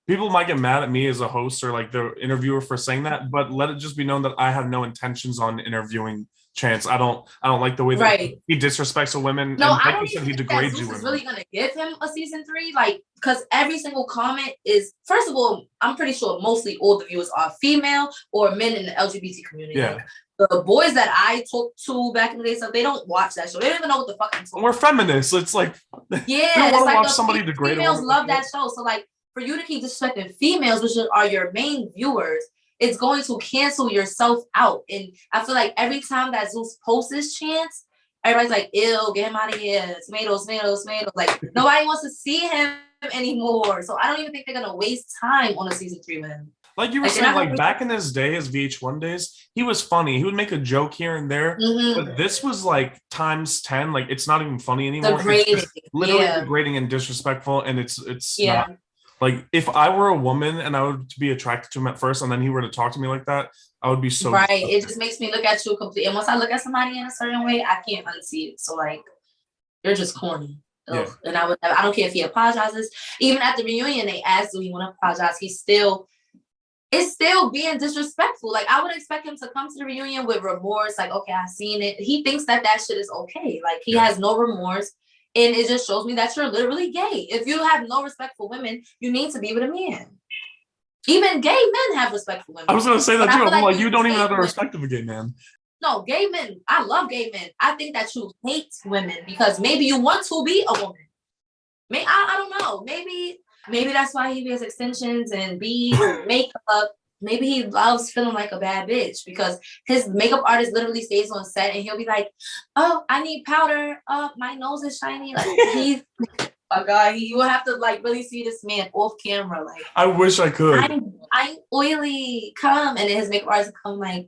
B: people might get mad at me as a host or like the interviewer for saying that, but let it just be known that I have no intentions on interviewing Chance. I don't like the way that he disrespects a women.
A: No,
B: and
A: I don't even think that Zeus is really gonna give him a season 3, like, because every single comment is, first of all, I'm pretty sure mostly all the viewers are female or men in the LGBT community.
B: Yeah.
A: Like, the boys that I talked to back in the day, so they don't watch that show. They don't even know what the fuck I'm talking about.
B: We're feminists. It's like,
A: yeah,
B: we don't want to
A: like
B: watch somebody degrade
A: females love that show. So like, for you to keep disrespecting females, which are your main viewers, it's going to cancel yourself out. And I feel like every time that Zeus posts his Chance, everybody's like, ew, get him out of here. Tomatoes. Like, nobody wants to see him anymore. So I don't even think they're going to waste time on a season 3 with him.
B: Like you were saying, like back in his day, his VH1 days, he was funny. He would make a joke here and there. But this was like times 10. Like, it's not even funny anymore. It's just literally degrading and disrespectful. And it's not. Like, if I were a woman and I would be attracted to him at first and then he were to talk to me like that, I would be so
A: disgusted. It just makes me look at you completely. And once I look at somebody in a certain way, I can't unsee it. So like, you're just corny. Yeah. And I don't care if he apologizes. Even at the reunion, they asked, do he want to apologize? It's still being disrespectful. Like, I would expect him to come to the reunion with remorse. Like, okay, I seen it. He thinks that shit is okay. Like, he has no remorse. And it just shows me that you're literally gay. If you have no respect for women, you need to be with a man. Even gay men have respect for women.
B: I was going to say that too. I'm like, you don't even have the respect of a gay man.
A: No, gay men. I love gay men. I think that you hate women because maybe you want to be a woman. Maybe, I don't know. Maybe that's why he wears extensions and beads and makeup. Maybe he loves feeling like a bad bitch because his makeup artist literally stays on set and he'll be like, oh, I need powder. My nose is shiny. Like, oh God, you will have to like really see this man off camera. Like,
B: I wish I could.
A: I'm oily. Come. And then his makeup artist come like,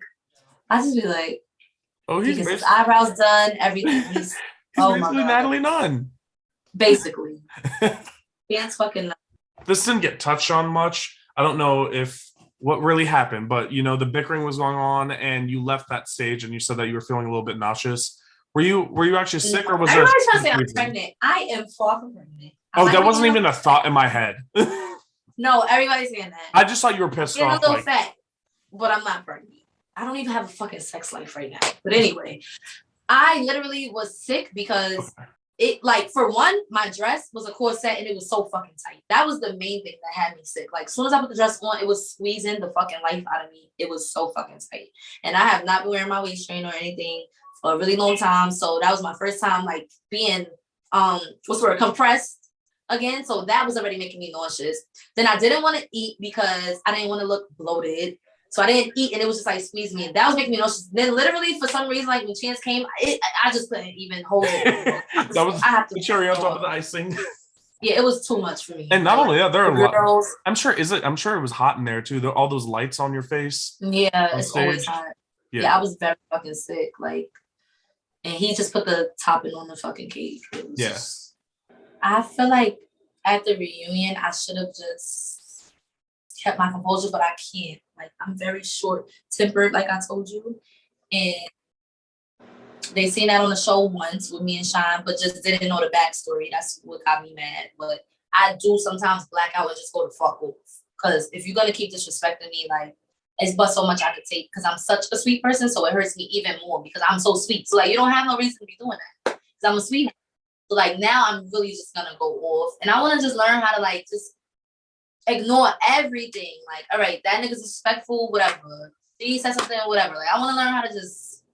A: I just be like,
B: oh, he's
A: his eyebrows done, everything. He's
B: basically Natalie Nunn.
A: Basically. Dance fucking.
B: This didn't get touched on much. I don't know what really happened, but you know, the bickering was going on and you left that stage and you said that you were feeling a little bit nauseous. Were you actually sick or was there?
A: Everybody's trying to say I'm pregnant. I am far from pregnant.
B: That wasn't even a thought in my head.
A: No, everybody's saying that.
B: I just thought you were pissed off.
A: A little fat, but I'm not pregnant. I don't even have a fucking sex life right now. But anyway, I literally was sick because it, like, for one, my dress was a corset and it was so fucking tight. That was the main thing that had me sick. Like, as soon as I put the dress on, it was squeezing the fucking life out of me. It was so fucking tight. And I have not been wearing my waist train or anything for a really long time. So that was my first time, like, being, compressed again. So that was already making me nauseous. Then I didn't want to eat because I didn't want to look bloated. So I didn't eat and it was just like squeezing me. That was making me nauseous. Then literally for some reason, like when Chance came, I just couldn't even hold it.
B: That was the cherry on top of the icing.
A: Yeah, it was too much for me.
B: And not only that, there are
A: girls.
B: I'm sure it was hot in there too. All those lights on your face.
A: Yeah, it's always hot. Yeah, I was very fucking sick. Like, and he just put the topping on the fucking cake. I feel like at the reunion, I should have just kept my composure, but I can't. Like, I'm very short-tempered, like I told you. And they seen that on the show once with me and Shine, but just didn't know the backstory. That's what got me mad. But I do sometimes black out and just go to fuck off. Because if you're going to keep disrespecting me, like, it's but so much I could take. Because I'm such a sweet person, so it hurts me even more because I'm so sweet. So, like, you don't have no reason to be doing that. Because I'm a sweet. So, like, now I'm really just going to go off. And I want to just learn how to, like, just ignore everything. Like, all right, that nigga's disrespectful, whatever. she said something or whatever. Like I want to learn how to just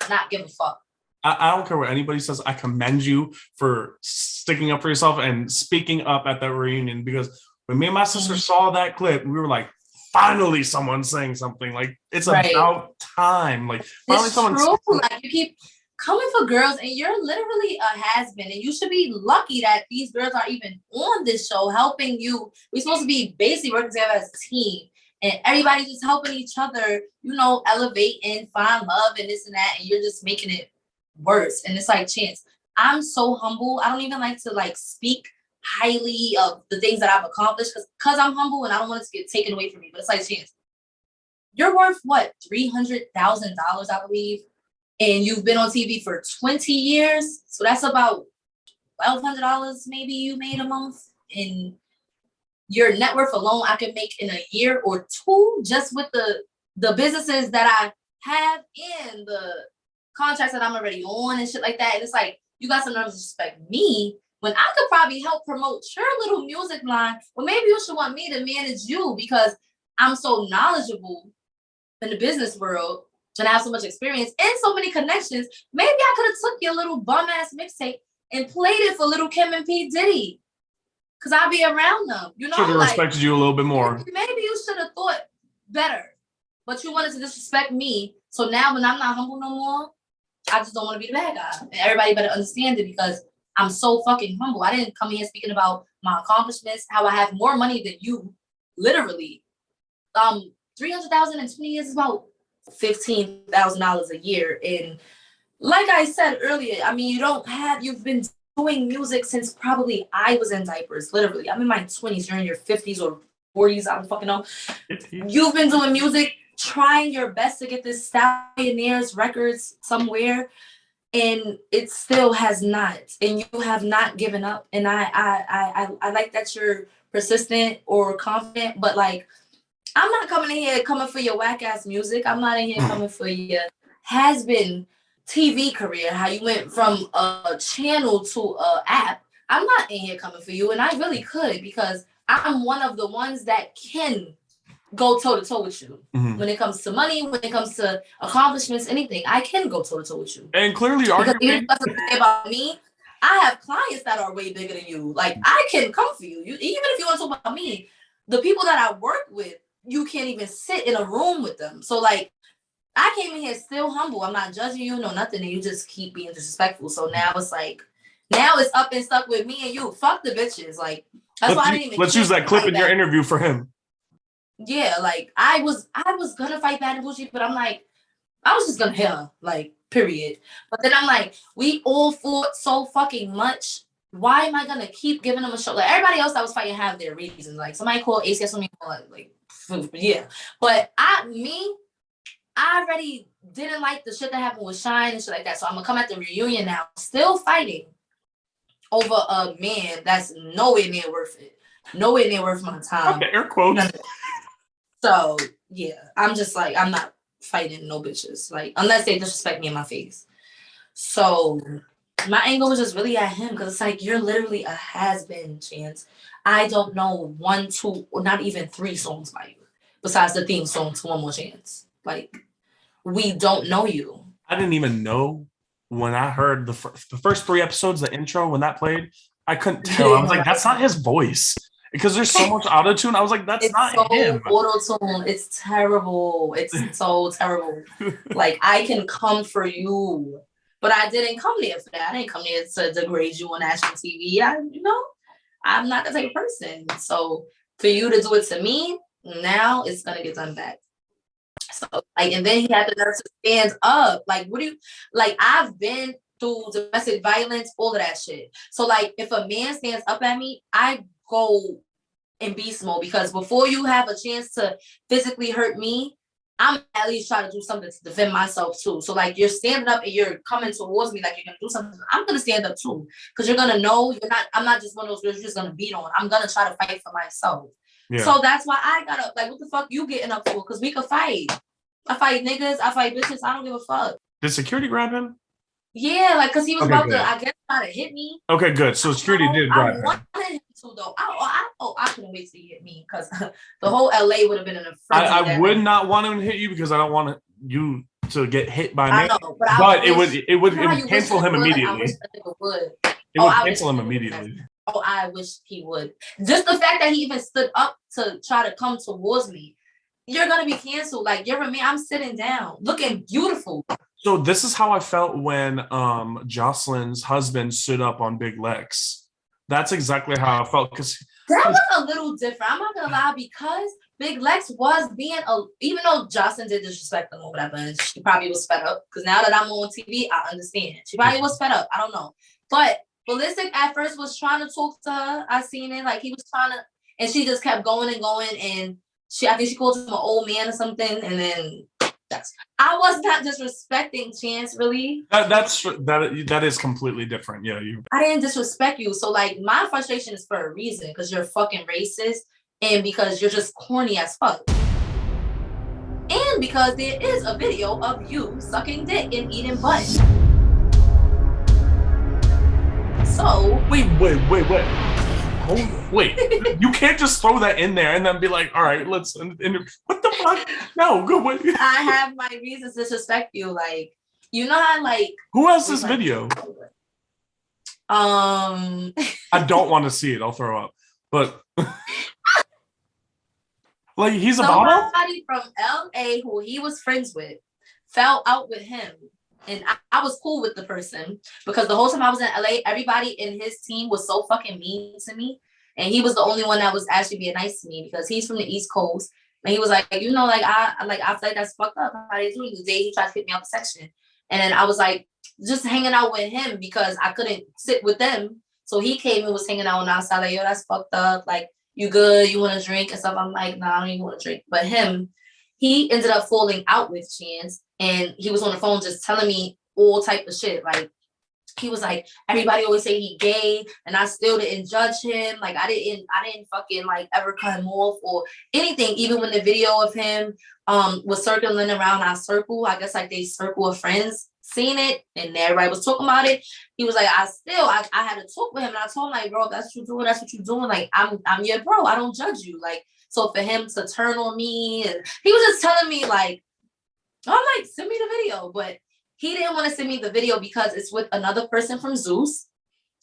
A: not give a fuck.
B: I don't care what anybody says. I commend you for sticking up for yourself and speaking up at that reunion, because when me and my sister saw that clip, we were like, finally someone's saying something. Like, it's about time. Like, finally someone's
A: true. Like, you keep coming for girls and you're literally a has-been, and you should be lucky that these girls are even on this show helping you. We're supposed to be basically working together as a team, and everybody just helping each other, you know, elevate and find love and this and that, and you're just making it worse. And it's like, Chance, I'm so humble. I don't even like to like speak highly of the things that I've accomplished because I'm humble and I don't want it to get taken away from me. But it's like, Chance, you're worth what, $300,000, I believe, and you've been on TV for 20 years. So that's about $1,200 maybe you made a month. And your net worth alone, I could make in a year or two just with the businesses that I have and the contracts that I'm already on and shit like that. And it's like, you got some nerves to respect me when I could probably help promote your little music line. Well, maybe you should want me to manage you because I'm so knowledgeable in the business world and I have so much experience and so many connections. Maybe I could have took your little bum ass mixtape and played it for little Kim and P. Diddy. Cause I'll be around them. You know,
B: should have respected you a little bit more.
A: Maybe you should have thought better. But you wanted to disrespect me. So now when I'm not humble no more, I just don't want to be the bad guy. And everybody better understand it because I'm so fucking humble. I didn't come here speaking about my accomplishments, how I have more money than you, literally. 300,000 in 20 years is about $15,000 a year. And like I said earlier, I mean, you've been doing music since probably I was in diapers, literally. I'm in my 20s, you're in your 50s or 40s, I don't fucking know. You've been doing music, trying your best to get this Stallionaires records somewhere, and it still has not. And you have not given up. And I like that you're persistent or confident, but like, I'm not coming for your whack ass music. I'm not in here coming for your has-been TV career, how you went from a channel to a app. I'm not in here coming for you, and I really could because I'm one of the ones that can go toe-to-toe with you. When it comes to money, when it comes to accomplishments, anything, I can go toe-to-toe with you.
B: And clearly,
A: because even about me, I have clients that are way bigger than you. Like, I can come for you. Even if you want to talk about me, the people that I work with, you can't even sit in a room with them. So, like, I came in here still humble. I'm not judging you, no nothing, and you just keep being disrespectful. So now it's like, now it's up and stuck with me and you. Fuck the bitches. Like, that's why I didn't even.
B: Let's use that clip in your interview for him.
A: Yeah, like I was gonna fight Bad and Boujee, but I'm like, I was just gonna hit her, like, period. But then I'm like, we all fought so fucking much. Why am I gonna keep giving them a show? Like, everybody else that was fighting have their reasons. Like, somebody called ACS on me, like, yeah. But I already didn't like the shit that happened with Shine and shit like that. So I'm gonna come at the reunion now, still fighting over a man that's nowhere near worth it. Nowhere near worth my time.
B: Okay, air quotes.
A: So yeah, I'm just like, I'm not fighting no bitches. Like, unless they disrespect me in my face. So my anger was just really at him because it's like, you're literally a has-been, Chance. I don't know 1, 2, or not even 3 songs by you, besides the theme song to One More Chance. Like, we don't know you.
B: I didn't even know when I heard the first 3 episodes, the intro, when that played, I couldn't tell. I was like, that's not his voice. Because there's so much auto-tune. I was like, that's not him.
A: Auto-tune. It's terrible. It's so terrible. Like, I can come for you. But I didn't come there for that. I didn't come there to degrade you on national TV. I'm not that type of person. So for you to do it to me, now it's going to get done back. So, like, and then he had the nerve to stand up. Like, I've been through domestic violence, all of that shit. So, like, if a man stands up at me, I go in beast mode, because before you have a chance to physically hurt me, I'm at least trying to do something to defend myself too. So, like, you're standing up and you're coming towards me like you're gonna do something, I'm gonna stand up too, because you're gonna know I'm not just one of those girls you're just gonna beat on. I'm gonna try to fight for myself. Yeah. So that's why I got up. Like, what the fuck you getting up for? Because we could fight. I fight niggas, I fight bitches, I don't give a fuck.
B: Did security grab him?
A: Yeah, like because he was
B: Okay,
A: about
B: good.
A: to, I guess, try to hit me.
B: Okay, good. So security did
A: I
B: grab him.
A: wanted him to though. I couldn't wait till he hit me because the whole LA would have been in a frenzy.
B: I would not want him to hit you because I don't want you to get hit by
A: I
B: me.
A: know, but
B: But
A: you know
B: it
A: how
B: would
A: you wish
B: cancel
A: it
B: him
A: would. Like I wish
B: immediately.
A: that nigga would.
B: It
A: Oh,
B: would
A: I wish
B: cancel him
A: he would.
B: immediately.
A: Oh, I wish he would. Just the fact that he even stood up to try to come towards me. You're gonna be canceled. Like you're me. I'm sitting down, looking beautiful.
B: So this is how I felt when Jocelyn's husband stood up on Big Lex. That's exactly how I felt because
A: that was a little different. I'm not gonna lie because Big Lex was being even though Jocelyn did disrespect him or whatever, and she probably was fed up. Because now that I'm on TV, I understand. She probably was fed up. I don't know. But Ballistic at first was trying to talk to her. I seen it. Like he was trying to, and she just kept going and going. And I think she called him an old man or something. And then I was not disrespecting Chance really.
B: That is completely different. Yeah,
A: I didn't disrespect you. So like my frustration is for a reason because you're fucking racist and because you're just corny as fuck. And because there is a video of you sucking dick and eating butt. So
B: wait. Oh, wait, you can't just throw that in there and then be like, all right, let's. What the fuck? No, go away.
A: I have my reasons to disrespect you. Like, you know how like.
B: Who has this video?
A: I
B: don't want to see it. I'll throw up. But like he's a bottom?
A: Somebody from LA who he was friends with fell out with him. And I was cool with the person because the whole time I was in LA, everybody in his team was so fucking mean to me. And he was the only one that was actually being nice to me because he's from the East Coast. And he was like, you know, like I feel like that's fucked up. How they doing the day he tried to hit me up a section. And then I was like, just hanging out with him because I couldn't sit with them. So he came and was hanging out on outside, like, yo, that's fucked up. Like, you good? You want to drink and stuff? I'm like, nah, I don't even want to drink. But he ended up falling out with Chance. And he was on the phone just telling me all type of shit. Like, he was like, everybody always say he gay, and I still didn't judge him. Like, I didn't fucking like ever cut him off or anything. Even when the video of him was circling around our circle, I guess like they circle of friends seen it, and everybody was talking about it. He was like, I had to talk with him, and I told him like, bro, if that's what you're doing, that's what you're doing. Like, I'm your bro. I don't judge you. Like, so for him to turn on me, and he was just telling me like. I'm like, send me the video. But he didn't want to send me the video because it's with another person from Zeus.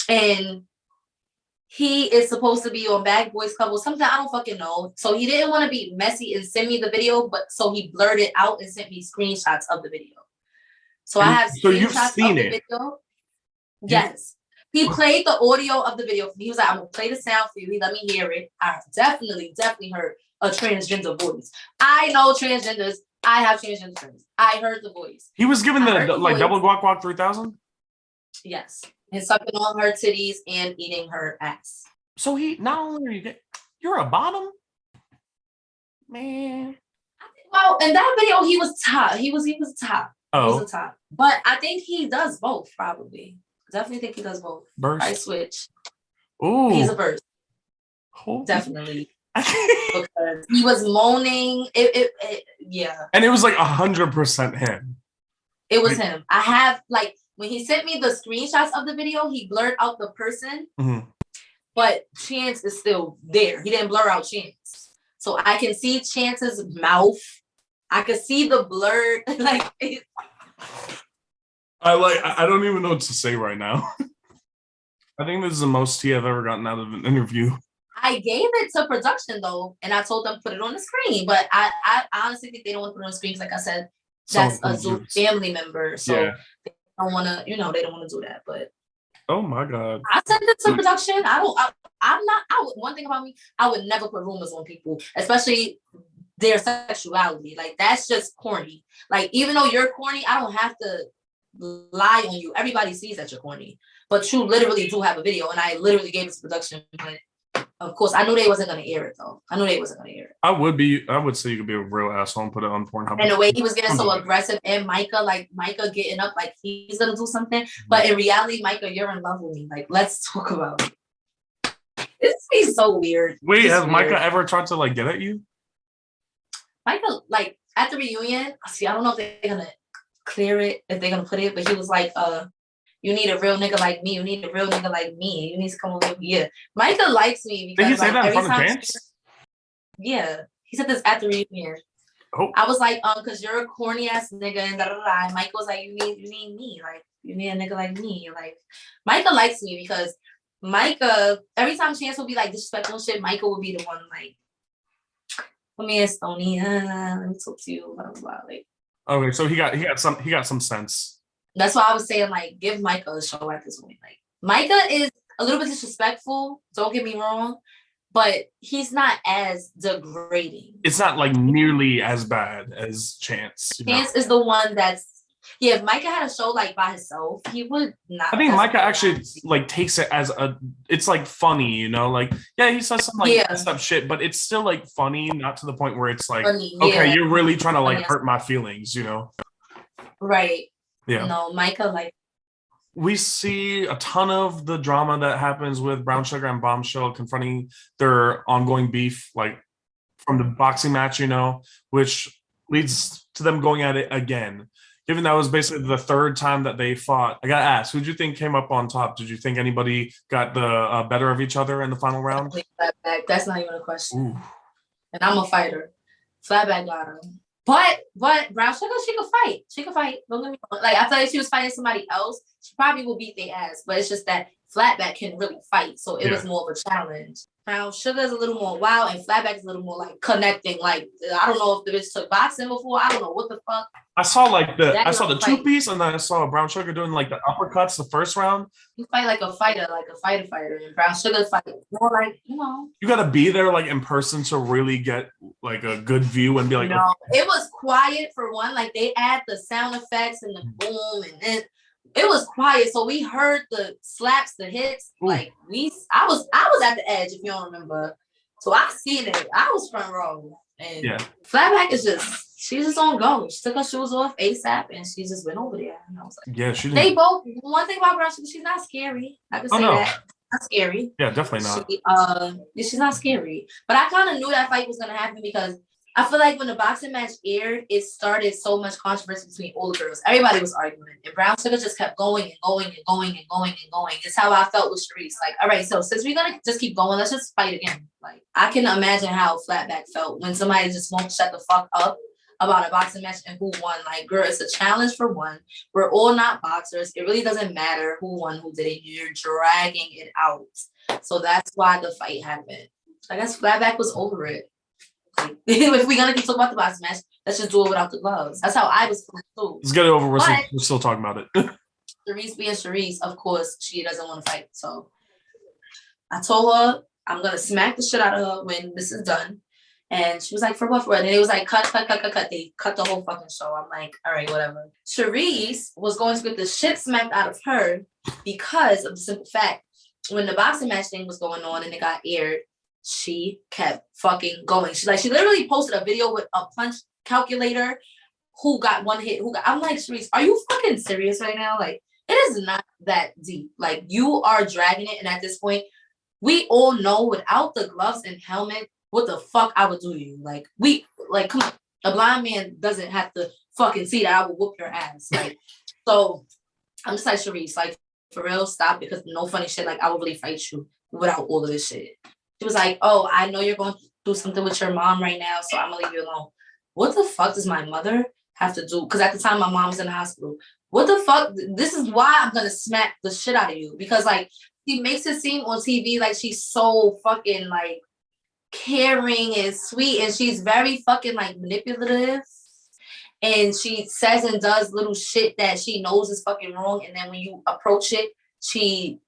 A: And he is supposed to be on Bad Boys Club or something. I don't fucking know. So he didn't want to be messy and send me the video. But so he blurred it out and sent me screenshots of the video. So I have screenshots of the video. Yes. He played the audio of the video for me. He was like, I'm going to play the sound for you. He let me hear it. I definitely heard a transgender voice. I know transgenders. I have transgender friends. I heard the voice.
B: He was given the like double guac guac 3000?
A: Yes. And sucking on her titties and eating her ass.
B: So he not only are you're a bottom? Man.
A: Well, in that video, he was top. He was top.
B: Oh.
A: He was a top. But I think he does both, probably. Definitely think he does both.
B: Burst.
A: I switch.
B: Ooh.
A: He's a burst.
B: Holy.
A: Definitely. Because he was moaning. Yeah.
B: And it was like 100% him.
A: It was him. I have like when he sent me the screenshots of the video, he blurred out the person, but Chance is still there. He didn't blur out Chance. So I can see Chance's mouth. I could see the blurred like
B: I don't even know what to say right now. I think this is the most tea I've ever gotten out of an interview.
A: I gave it to production though, and I told them put it on the screen. But I honestly think they don't want to put it on the screen. Like I said, that's a Zoom family member, so they don't want to. They don't want to do that. But
B: oh my god,
A: I sent it to production. One thing about me, I would never put rumors on people, especially their sexuality. Like that's just corny. Like even though you're corny, I don't have to lie on you. Everybody sees that you're corny, but you literally do have a video, and I literally gave it to production. But of course, I knew they wasn't going to air it, though. I
B: would say you could be a real asshole and put it on Pornhub.
A: And the way he was getting so aggressive, and Micah getting up like he's going to do something. But in reality, Micah, you're in love with me. Like, let's talk about it. This is so weird.
B: Wait, has Micah ever tried to, like, get at you?
A: Micah, like, at the reunion, see, I don't know if they're going to clear it, if they're going to put it, but he was like, You need a real nigga like me. You need a real nigga like me. You need to come over here. Micah likes me
B: Did
A: because
B: he say
A: like
B: that in
A: every
B: front of
A: time.
B: Chance?
A: Yeah, he said this at the reunion.
B: Oh.
A: I was like, cause you're a corny ass nigga and da da da. And Micah was like, you need me. Like, you need a nigga like me. Like, Micah likes me because Micah, every time Chance would be like disrespectful and shit, Micah would be the one like, come here, Stoney. Let me talk to you. Blah, blah, blah. Like,
B: okay, so he got some sense.
A: That's why I was saying, like, give Micah a show at this point. Like, Micah is a little bit disrespectful. Don't get me wrong, but he's not as degrading.
B: It's not like nearly as bad as Chance.
A: Chance is the one that's. Yeah, if Micah had a show like by himself, he would not.
B: I think Micah actually like takes it as it's like funny, you know, like yeah, he says some like messed up shit, but it's still like funny, not to the point where it's like funny, okay, you're really trying to like hurt my feelings, you know?
A: Right.
B: Yeah.
A: No, Micah like.
B: We see a ton of the drama that happens with Brown Sugar and Bombshell confronting their ongoing beef, like from the boxing match, you know, which leads to them going at it again. Given that was basically the third time that they fought, I got asked, who did you think came up on top? Did you think anybody got the better of each other in the final round?
A: Flatback. That's not even a question.
B: Ooh.
A: And I'm a fighter. Flatback got him. But Brown Sugar, she could fight. She could fight. Don't get me wrong. Like, I feel like if she was fighting somebody else, she probably would beat their ass. But it's just that Flatback can really fight. So it was more of a challenge. Brown Sugar is a little more wild, and Flatback is a little more like connecting. Like, I don't know if the bitch took boxing before. I don't know what the fuck.
B: I saw the two piece, and then I saw Brown Sugar doing like the uppercuts the first round.
A: You fight like a fighter, and Brown Sugar fight more like, you know.
B: You gotta be there like in person to really get like a good view and be like,
A: no, it was quiet for one. Like they add the sound effects and the boom, and then it was quiet, so we heard the slaps, the hits. Ooh. Like I was at the edge, if you don't remember. So I seen it. I was front row, and Flatback is she's just on go. She took her shoes off ASAP, and she just went over there. And I was like,
B: yeah, she did.
A: They both. One thing about Brown Sugar, she's not scary. I can say that. Not scary.
B: Yeah, definitely not.
A: She's not scary. But I kind of knew that fight was gonna happen because I feel like when the boxing match aired, it started so much controversy between all the girls. Everybody was arguing, and Brown Sugar just kept going and going and going and going and going. It's how I felt with Sharice. Like, all right, so since we're gonna just keep going, let's just fight again. Like, I can imagine how Flatback felt when somebody just won't shut the fuck up about a boxing match and who won. Like, girl, it's a challenge for one. We're all not boxers. It really doesn't matter who won, who didn't. You're dragging it out. So that's why the fight happened. I guess Flatback was over it. Like, if we're gonna keep talking about the boxing match, let's just do it without the gloves. That's how I was feeling too.
B: Let's get it over with. We're still talking about it.
A: Sharice being Sharice, of course, she doesn't want to fight. So I told her I'm gonna smack the shit out of her when this is done. And she was like, for what? And it was like, cut. They cut the whole fucking show. I'm like, all right, whatever. Sharice was going to get the shit smacked out of her because of the simple fact, when the boxing match thing was going on and it got aired, she kept fucking going. She literally posted a video with a punch calculator who got one hit. I'm like, Sharice, are you fucking serious right now? Like, it is not that deep. Like, you are dragging it. And at this point, we all know without the gloves and helmet, what the fuck I would do to you. Come on. A blind man doesn't have to fucking see that I will whoop your ass. Like, so I'm just like, Sharice, like, for real, stop, because no funny shit. Like, I will really fight you without all of this shit. She was like, oh, I know you're going through something with your mom right now, so I'm gonna leave you alone. What the fuck does my mother have to do? Because at the time, my mom was in the hospital. What the fuck? This is why I'm gonna smack the shit out of you. Because, like, she makes it seem on TV like she's so fucking, like, caring and sweet, and she's very fucking like manipulative, and she says and does little shit that she knows is fucking wrong, and then when you approach it, she,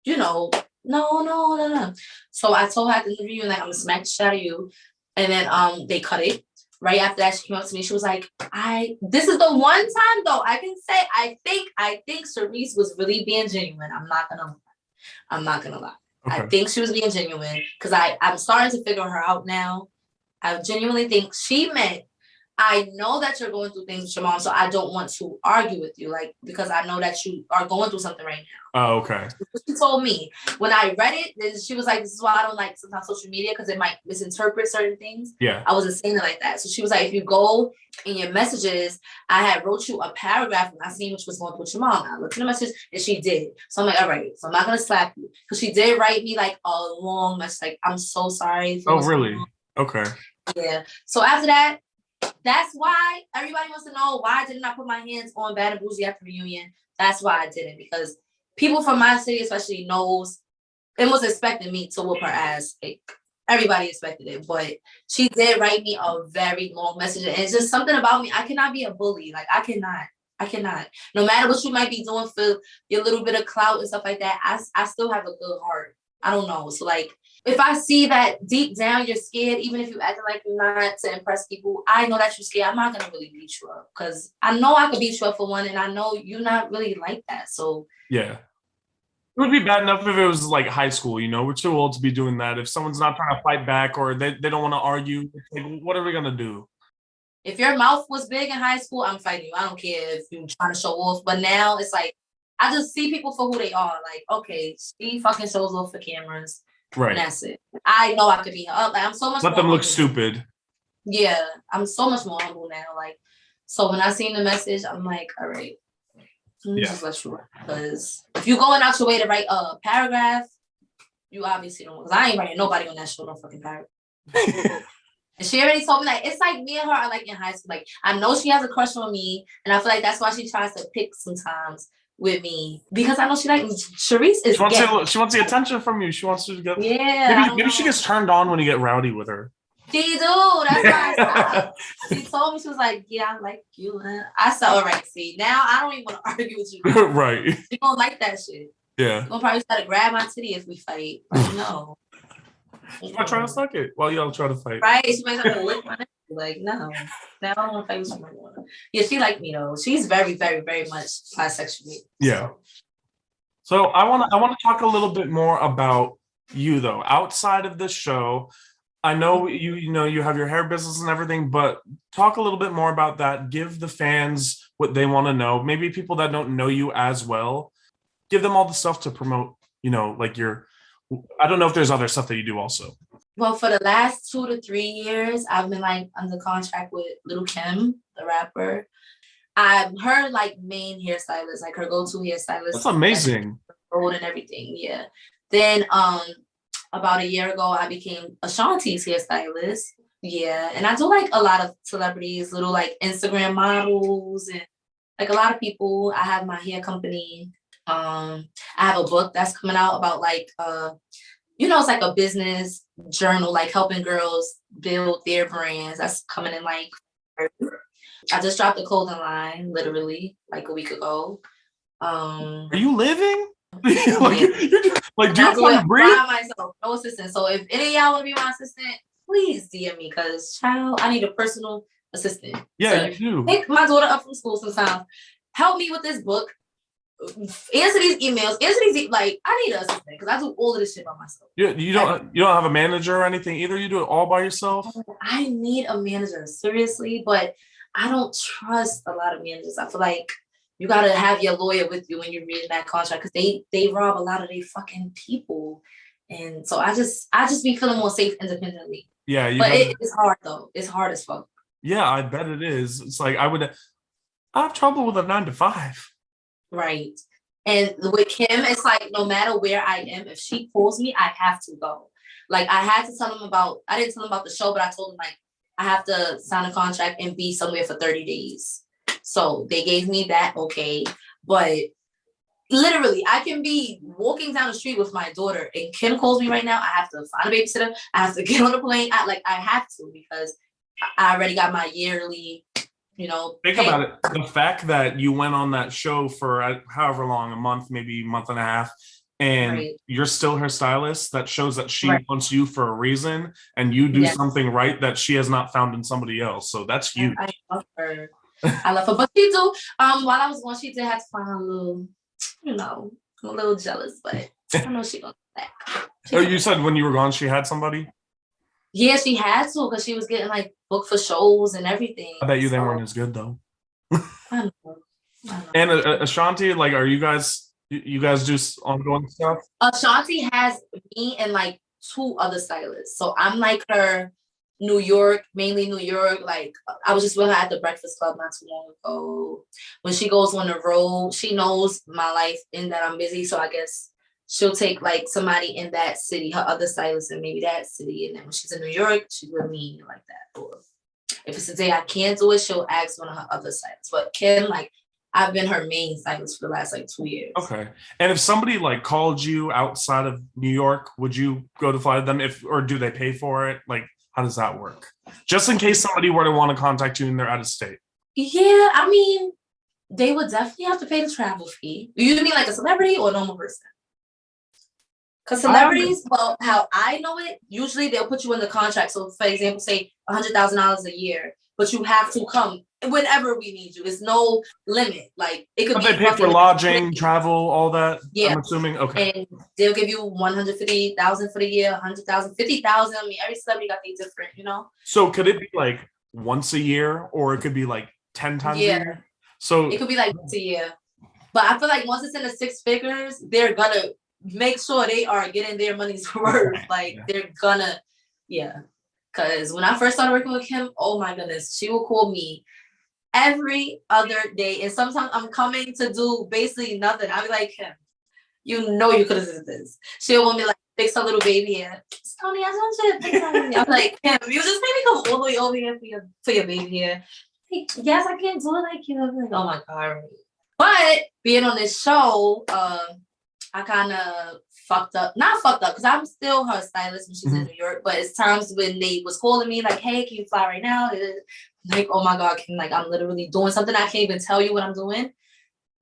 A: you know, no. So I told her at the interview, like, I'm gonna smack the shit out of you, and then they cut it. Right after that, she came up to me, she was like, this is the one time though I can say I think Sharice was really being genuine. I'm not gonna lie. Okay. I think she was being genuine because I'm starting to figure her out now. I genuinely think she meant I know that you're going through things with your mom, so I don't want to argue with you, like, because I know that you are going through something right now.
B: Oh, okay.
A: She told me when I read it, then she was like, this is why I don't like sometimes social media because it might misinterpret certain things.
B: Yeah.
A: I wasn't saying it like that. So she was like, if you go in your messages, I had wrote you a paragraph when I seen what you was going through with your mom. I looked in the message and she did. So I'm like, all right, so I'm not gonna slap you. Because she did write me like a long message, like, I'm so sorry.
B: Oh, really? Okay.
A: Yeah. So after that, that's why everybody wants to know why didn't I put my hands on Bad and Boujee after reunion. That's why I didn't, because people from my city especially knows and was expecting me to whoop her ass. Like, everybody expected it, but she did write me a very long message, and it's just something about me. I cannot be a bully. Like, I cannot. No matter what you might be doing for your little bit of clout and stuff like that, I still have a good heart. I don't know. So like, if I see that deep down you're scared, even if you acting like you're not to impress people, I know that you're scared. I'm not gonna really beat you up because I know I could beat you up for one, and I know you're not really like that. So
B: yeah, it would be bad enough if it was like high school. You know, we're too old to be doing that. If someone's not trying to fight back or they don't want to argue, like, what are we gonna do?
A: If your mouth was big in high school, I'm fighting you. I don't care if you're trying to show off. But now it's like I just see people for who they are. Like, okay, she fucking shows off for cameras.
B: Right.
A: And that's it. I know I could be up. Like, I'm so much.
B: Let them look
A: humble.
B: stupid.
A: Yeah, I'm so much more humble now. Like, so when I seen the message, I'm like, all right, let me just let you work. Because if you going out your way to write a paragraph, you obviously don't. Because I ain't writing nobody on that show no fucking paragraph. And she already told me, like, it's like me and her are like in high school. Like, I know she has a crush on me, and I feel like that's why she tries to pick sometimes with me, because I know she like me. Sharice is
B: she wants the attention from you. She wants you to get.
A: Yeah.
B: Maybe she gets turned on when you get rowdy with her.
A: She do. That's why I stopped. She told me, she was like, yeah, I like you. I said, all right, see, now I don't even want to argue with you.
B: Right.
A: She gonna like that shit.
B: Yeah.
A: She gonna probably try to grab my titty if we fight. Like, no.
B: She might try to suck it while y'all try to fight.
A: Right? She might try to lick my neck. Like, no. Now I don't want to fight with you anymore. Yeah, she like me though. She's very, very, very much bisexual.
B: Yeah. So I want to talk a little bit more about you though. Outside of this show, I know you have your hair business and everything, but talk a little bit more about that. Give the fans what they want to know. Maybe people that don't know you as well. Give them all the stuff to promote, like I don't know if there's other stuff that you do also.
A: Well, for the last 2 to 3 years, I've been like under contract with Lil' Kim, the rapper. I'm her like main hairstylist, like her go-to hairstylist.
B: That's amazing.
A: Road and everything, yeah. Then about a year ago, I became Ashanti's hairstylist. Yeah, and I do like a lot of celebrities, little like Instagram models, and like a lot of people. I have my hair company. I have a book that's coming out about like it's like a business journal, like helping girls build their brands. That's coming in like I just dropped a clothing line literally like a week ago.
B: Are you living?
A: Do
B: you have fun to breathe?
A: Myself, no assistant. So if any of y'all want to be my assistant, please DM me, because child, I need a personal assistant.
B: Yeah, you do.
A: Pick my daughter up from school sometimes. Help me with this book. Answer these emails. Like, I need an assistant because I do all of this shit by myself.
B: You don't have a manager or anything either? You do it all by yourself?
A: I need a manager, seriously, but I don't trust a lot of managers. I feel like you gotta have your lawyer with you when you're reading that contract, because they rob a lot of they fucking people. And so I just be feeling more safe independently.
B: Yeah,
A: it's hard though. It's hard as fuck.
B: Yeah, I bet it is. It's like I have trouble with a 9 to 5.
A: Right. And with Kim, it's like no matter where I am, if she calls me, I have to go. Like I didn't tell him about the show, but I told him like I have to sign a contract and be somewhere for 30 days. So they gave me that, okay. But literally, I can be walking down the street with my daughter and Kim calls me right now. I have to find a babysitter. I have to get on a plane. I have to, because I already got my yearly,
B: Think about it. The fact that you went on that show for however long, a month, maybe a month and a half, and you're still her stylist, that shows that she wants you for a reason, and you do something right that she has not found in somebody else. So that's huge.
A: I love her. But she do. While I was gone, she did have to find a little, I'm a little jealous, but I know she gonna come back.
B: You said when you were gone, she had somebody?
A: Yeah, she had to because she was getting like booked for shows and everything.
B: I bet you they
A: So,
B: weren't as good though.
A: I know. I know.
B: And Ashanti, like, are you guys you guys do ongoing stuff?
A: Ashanti has me and like two other stylists. So I'm like her New York, mainly New York. Like I was just with her at the Breakfast Club not too long ago. When she goes on the road, she knows my life and that I'm busy. So I guess she'll take like somebody in that city, her other stylist in maybe that city. And then when she's in New York, she's with me like that. Or if it's a day I can't do it, she'll ask one of her other stylists. But Kim, like I've been her main stylist for the last like 2 years.
B: Okay. And if somebody like called you outside of New York, would you go to fly to them or do they pay for it? Like, how does that work? Just in case somebody were to want to contact you and they're out of state.
A: Yeah, I mean, they would definitely have to pay the travel fee. You mean like a celebrity or a normal person? Because celebrities, well, how I know it, usually they'll put you in the contract. So, for example, say $100,000 a year, but you have to come whenever we need you. There's no limit. Like it could
B: But
A: be.
B: they pay for lodging, travel, all that.
A: Yeah,
B: I'm assuming. Okay.
A: And they'll give you 150,000 for the year, 100,000, 50,000. I mean, every celebrity got things different, you know.
B: So could it be like once a year, or it could be like 10 times a year? So
A: it could be like once a year. But I feel like once it's in the six figures, they're gonna make sure they are getting their money's worth. Like they're gonna, Because when I first started working with Kim, oh my goodness, she will call me every other day, and sometimes I'm coming to do basically nothing. I'll be like, Kim, you know you could have did this. She'll want me like fix her little baby hair. Stoney, I want you to fix her baby. I'm like, Kim, you just made me come all the way over here for your baby hair. Like, yes, I can't do it like you. I'm like, oh my God. But being on this show, I kind of not fucked up, because I'm still her stylist when she's in New York, but it's times when they was calling me like, hey, can you fly right now? Like, oh my God, Kim, like I'm literally doing something. I can't even tell you what I'm doing,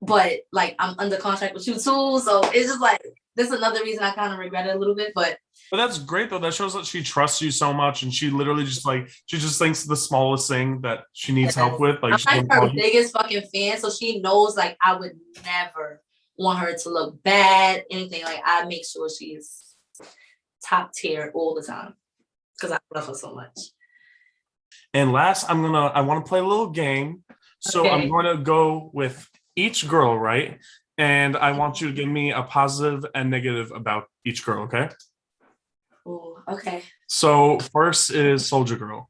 A: but like I'm under contract with you too. So it's just like, this is another reason I kind of regret it a little bit, but
B: that's great though. That shows that she trusts you so much, and she literally just like, she just thinks the smallest thing that she needs help with. Like,
A: I'm like her biggest fucking fan, so she knows like I would never want her to look bad, anything. Like I make sure she's top tier all the time because I love her so much.
B: And last, I want to play a little game. So okay. I'm going to go with each girl, right? And I want you to give me a positive and negative about each girl, okay?
A: Ooh, okay.
B: So first is Soldier Girl.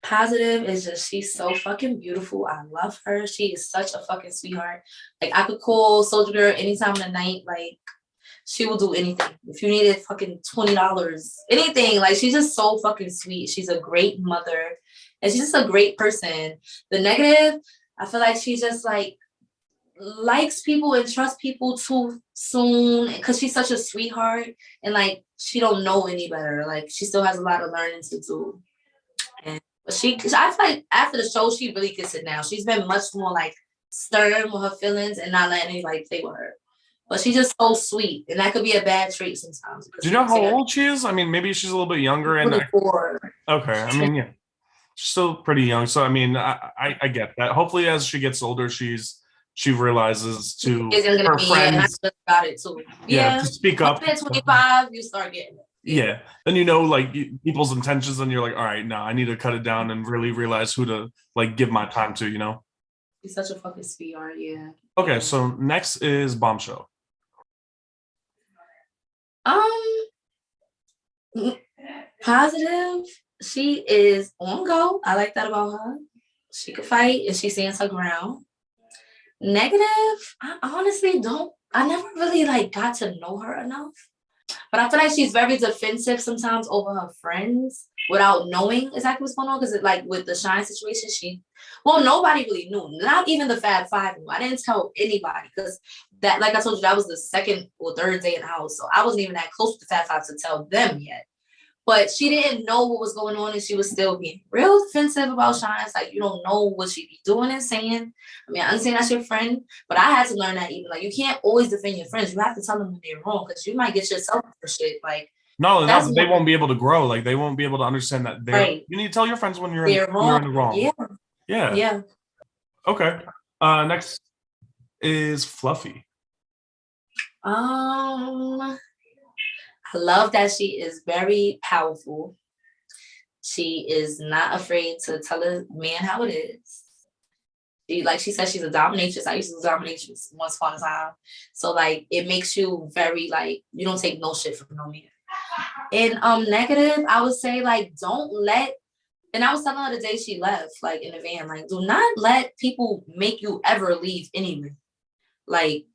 A: Positive is just, she's so fucking beautiful. I love her. She is such a fucking sweetheart. Like I could call Soldier Girl anytime of the night. Like she will do anything. If you needed fucking $20, anything. Like she's just so fucking sweet. She's a great mother. And she's just a great person. The negative, I feel like she just like likes people and trusts people too soon because she's such a sweetheart, and like she don't know any better. Like she still has a lot of learning to do. And I feel like after the show, she really gets it now. She's been much more like stern with her feelings and not letting anybody play with her. But she's just so sweet, and that could be a bad trait sometimes.
B: Do you know how old she is? I mean, maybe she's a little bit younger. And okay, I mean, yeah, she's still pretty young. So I mean, I get that. Hopefully, as she gets older, she realizes to her friends.
A: Got it too.
B: To speak up.
A: At 25, you start getting it.
B: Yeah. Then you know, like people's intentions, and you're like, all right, no, I need to cut it down and really realize who to like give my time to, you know?
A: She's such a fucking sweetheart, yeah.
B: Okay, so next is Bombshell.
A: Positive. She is on go. I like that about her. She could fight and she stands her ground. Negative, I honestly don't. I never really like got to know her enough. But I feel like she's very defensive sometimes over her friends without knowing exactly what's going on. Because like with the Shine situation, nobody really knew. Not even the Fab Five knew. I didn't tell anybody because that, like I told you, that was the second or third day in the house. So I wasn't even that close with the Fab Five to tell them yet. But she didn't know what was going on, and she was still being real defensive about Shine. It's like, you don't know what she be doing and saying. I mean, I understand that's your friend, but I had to learn that even. Like, you can't always defend your friends. You have to tell them when they're wrong, because you might get yourself for shit. Like,
B: no, they won't be able to grow. Like, they won't be able to understand that they're right. You need to tell your friends when you're in the wrong. Yeah. Okay. Next is Fluffy.
A: I love that she is very powerful. She is not afraid to tell a man how it is. Like she said, she's a dominatrix. I used to do dominatrix once upon a time. So like it makes you very like you don't take no shit from no man. And negative, I would say like don't let. And I was telling her the day she left, like in the van, like do not let people make you ever leave anyway. Like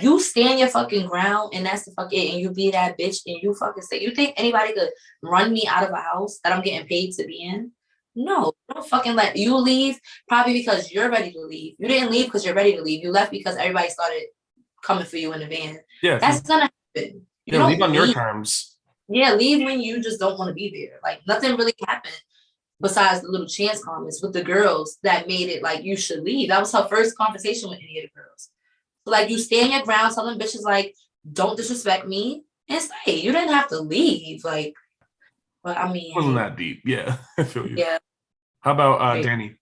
A: you stand your fucking ground, and that's the fuck it. And you be that bitch, and you fucking say, you think anybody could run me out of a house that I'm getting paid to be in? No, don't fucking let you leave. Probably because you're ready to leave. You didn't leave because you're ready to leave. You left because everybody started coming for you in the van.
B: Yeah,
A: that's gonna happen.
B: Yeah, leave on your terms.
A: Yeah, leave when you just don't want to be there. Like nothing really happened besides the little chance comments with the girls that made it like you should leave. That was her first conversation with any of the girls. Like you stand your ground, tell them bitches like, don't disrespect me and stay. You didn't have to leave. Like, but I mean,
B: it wasn't that deep. Yeah, I feel you.
A: Yeah.
B: How about Danny?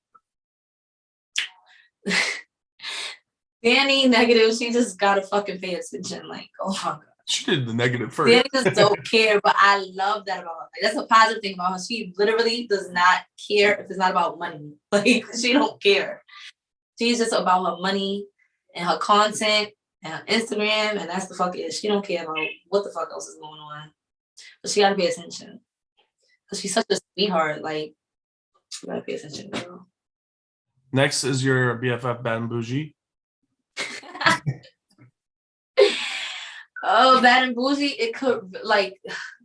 A: Danny negative. She just gotta fucking pay attention. Like, oh my god.
B: She did the negative first.
A: Danny just don't care, but I love that about her. Like, that's a positive thing about her. She literally does not care if it's not about money. Like she don't care. She's just about her money and her content and her Instagram, and that's the fuck it. She don't care about what the fuck else is going on. But she gotta pay attention. Because she's such a sweetheart. Like, you gotta pay attention, girl.
B: Next is your BFF Bad and Boujee.
A: Oh, Bad and Boujee, it could, like,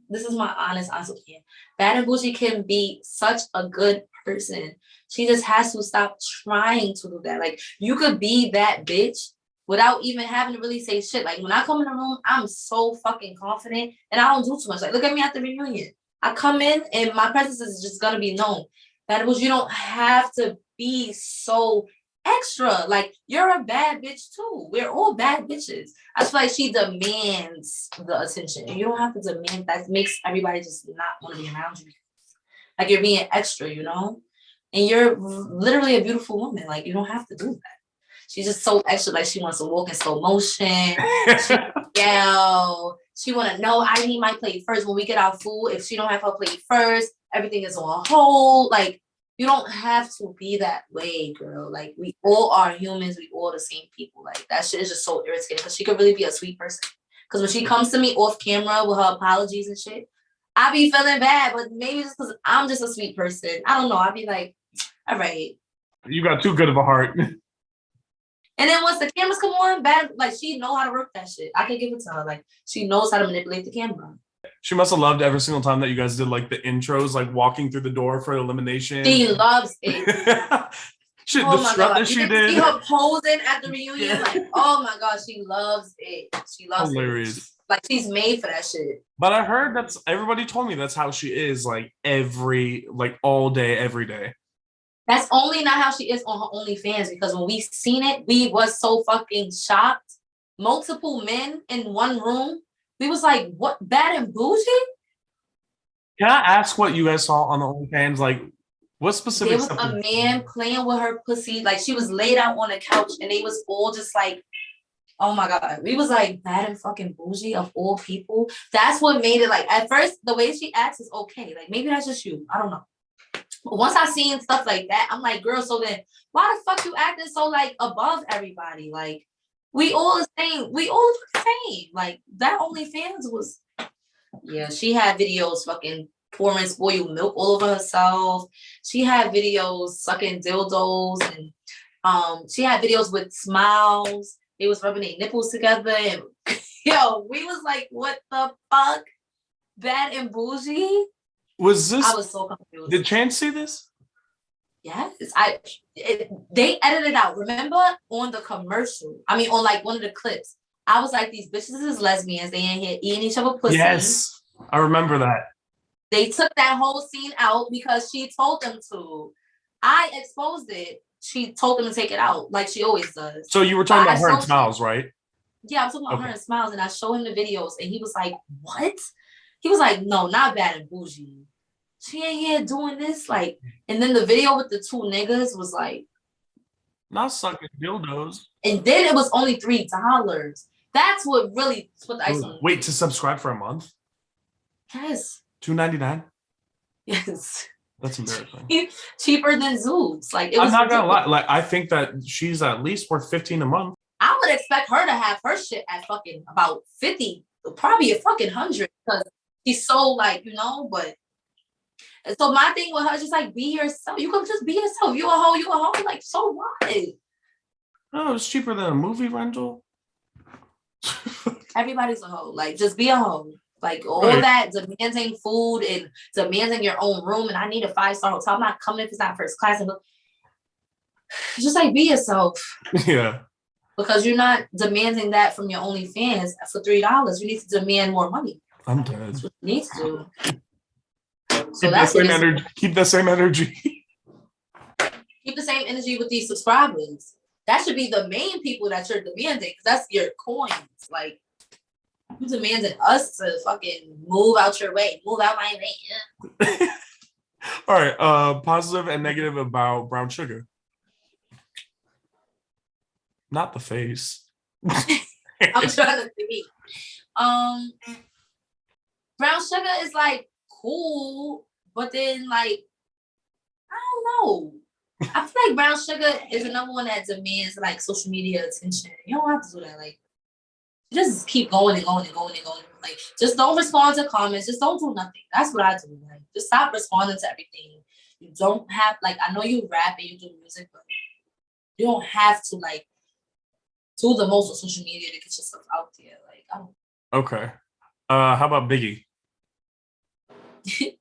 A: this is my honest opinion. Bad and Boujee can be such a good person. She just has to stop trying to do that. Like, you could be that bitch without even having to really say shit. Like, when I come in the room, I'm so fucking confident and I don't do too much. Like, look at me at the reunion. I come in and my presence is just gonna be known. Bad and Boujee, you don't have to be so extra. Like, you're a bad bitch too. We're all bad bitches. I feel like she demands the attention. And you don't have to demand that. Makes everybody just not want to be around you. Like, you're being extra, you know? And you're literally a beautiful woman. Like, you don't have to do that. She's just so extra. Like, she wants to walk in slow motion. She yell. She want to know, I need my plate first. When we get our food, if she don't have her plate first, everything is on hold. Like, you don't have to be that way, girl. Like, we all are humans. We all the same people. Like, that shit is just so irritating because she could really be a sweet person. Because when she comes to me off camera with her apologies and shit, I be feeling bad, but maybe just because I'm just a sweet person. I don't know. I be like, all right.
B: You got too good of a heart.
A: And then once the cameras come on, bad, like, she know how to work that shit. I can give it to her. Like, she knows how to manipulate the camera.
B: She must have loved every single time that you guys did like the intros, like walking through the door for elimination.
A: She loves it.
B: Shit, oh the strut that she did.
A: See her posing at the reunion. Yeah. Like, oh my god, she loves it. She loves
B: Hilarious.
A: It. Like, she's made for that shit.
B: But I heard everybody told me that's how she is, like all day, every day.
A: That's only not how she is on her OnlyFans, because when we seen it, we was so fucking shocked. Multiple men in one room. We was like, what, Bad and Boujee?
B: Can I ask what you guys saw on the OnlyFans? Like, what specific?
A: There was a man playing with her pussy. Like, she was laid out on a couch, and they was all just like, oh my god. We was like, Bad and fucking Boujee of all people. That's what made it, like, at first, the way she acts is okay. Like, maybe that's just you. I don't know. But once I seen stuff like that, I'm like, girl, so then why the fuck you acting so like above everybody? Like, we all the same. We all the same. Like, that OnlyFans was, yeah, she had videos fucking pouring spoiled milk all over herself. She had videos sucking dildos, and she had videos with smiles. They was rubbing their nipples together, and yo, we was like, what the fuck? Bad and Boujee?
B: Was this?
A: I was so confused.
B: Did Chance see this?
A: Yes, they edited out. Remember on the commercial? I mean, on like one of the clips, I was like, these bitches is lesbians. They in here eating each other pussy.
B: Yes, I remember that.
A: They took that whole scene out because she told them to. I exposed it. She told them to take it out, like she always does.
B: So you were talking about her and Smiles, right?
A: Yeah, I was talking about her and Smiles, and I showed him the videos, and he was like, "What?" He was like, "No, not Bad and Boujee. She ain't here doing this." Like, and then the video with the two niggas was like,
B: not sucking dildos.
A: And then it was only $3. That's what really put the ice on.
B: Wait, to subscribe for a month?
A: Yes.
B: $2.99?
A: Yes.
B: That's embarrassing.
A: Cheaper than Zeus. Like, it
B: I'm
A: was
B: not gonna lie.
A: ridiculous.
B: Like, I think that she's at least worth $15 a month.
A: I would expect her to have her shit at fucking about 50, probably a fucking 100, because she's so like, but so my thing with her is just like, be yourself. You can just be yourself. You a hoe, like, so what?
B: Oh, it's cheaper than a movie rental.
A: Everybody's a hoe. Like, just be a hoe. Like, all
B: Right.
A: that demanding food and demanding your own room, and I need a 5-star hotel. I'm not coming if it's not first class. And just like, be yourself.
B: Yeah.
A: Because you're not demanding that from your OnlyFans for $3. You need to demand more money.
B: I'm dead.
A: That's what you need to do. So
B: Keep
A: that's
B: that same energy. Keep that same energy.
A: Keep the same energy with these subscribers. That should be the main people that you're demanding, because that's your coins. Like, you demanding us to fucking move out your way, move out my way.
B: All right. Positive and negative about brown sugar. Not the face.
A: I'm trying to think. Brown sugar is like cool, but then like, I don't know. I feel like brown sugar is another one that demands like social media attention. You don't have to do that. Like, just keep going and going and going and going. Like, just don't respond to comments. Just don't do nothing. That's what I do. Like, just stop responding to everything. You don't have, like, I know you rap and you do music, but you don't have to like do the most on social media to get yourself out there. Like, I don't.
B: Okay. How about Biggie?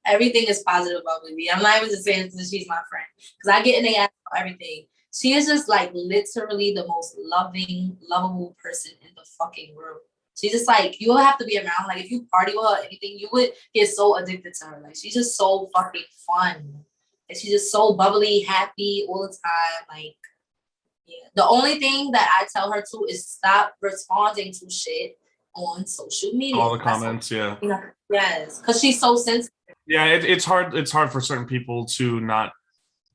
A: Everything is positive about Boujee. I'm not even just saying that she's my friend, because I get in the ass for everything. She is just like literally the most loving, lovable person in the fucking world. She's just like, you'll have to be around. Like, if you party with her or anything, you would get so addicted to her. Like, she's just so fucking fun. And she's just so bubbly, happy all the time. Like, yeah. The only thing that I tell her to is stop responding to shit on social media.
B: All the comments, yeah.
A: Yes, because she's so sensitive.
B: Yeah, it's hard. It's hard for certain people to not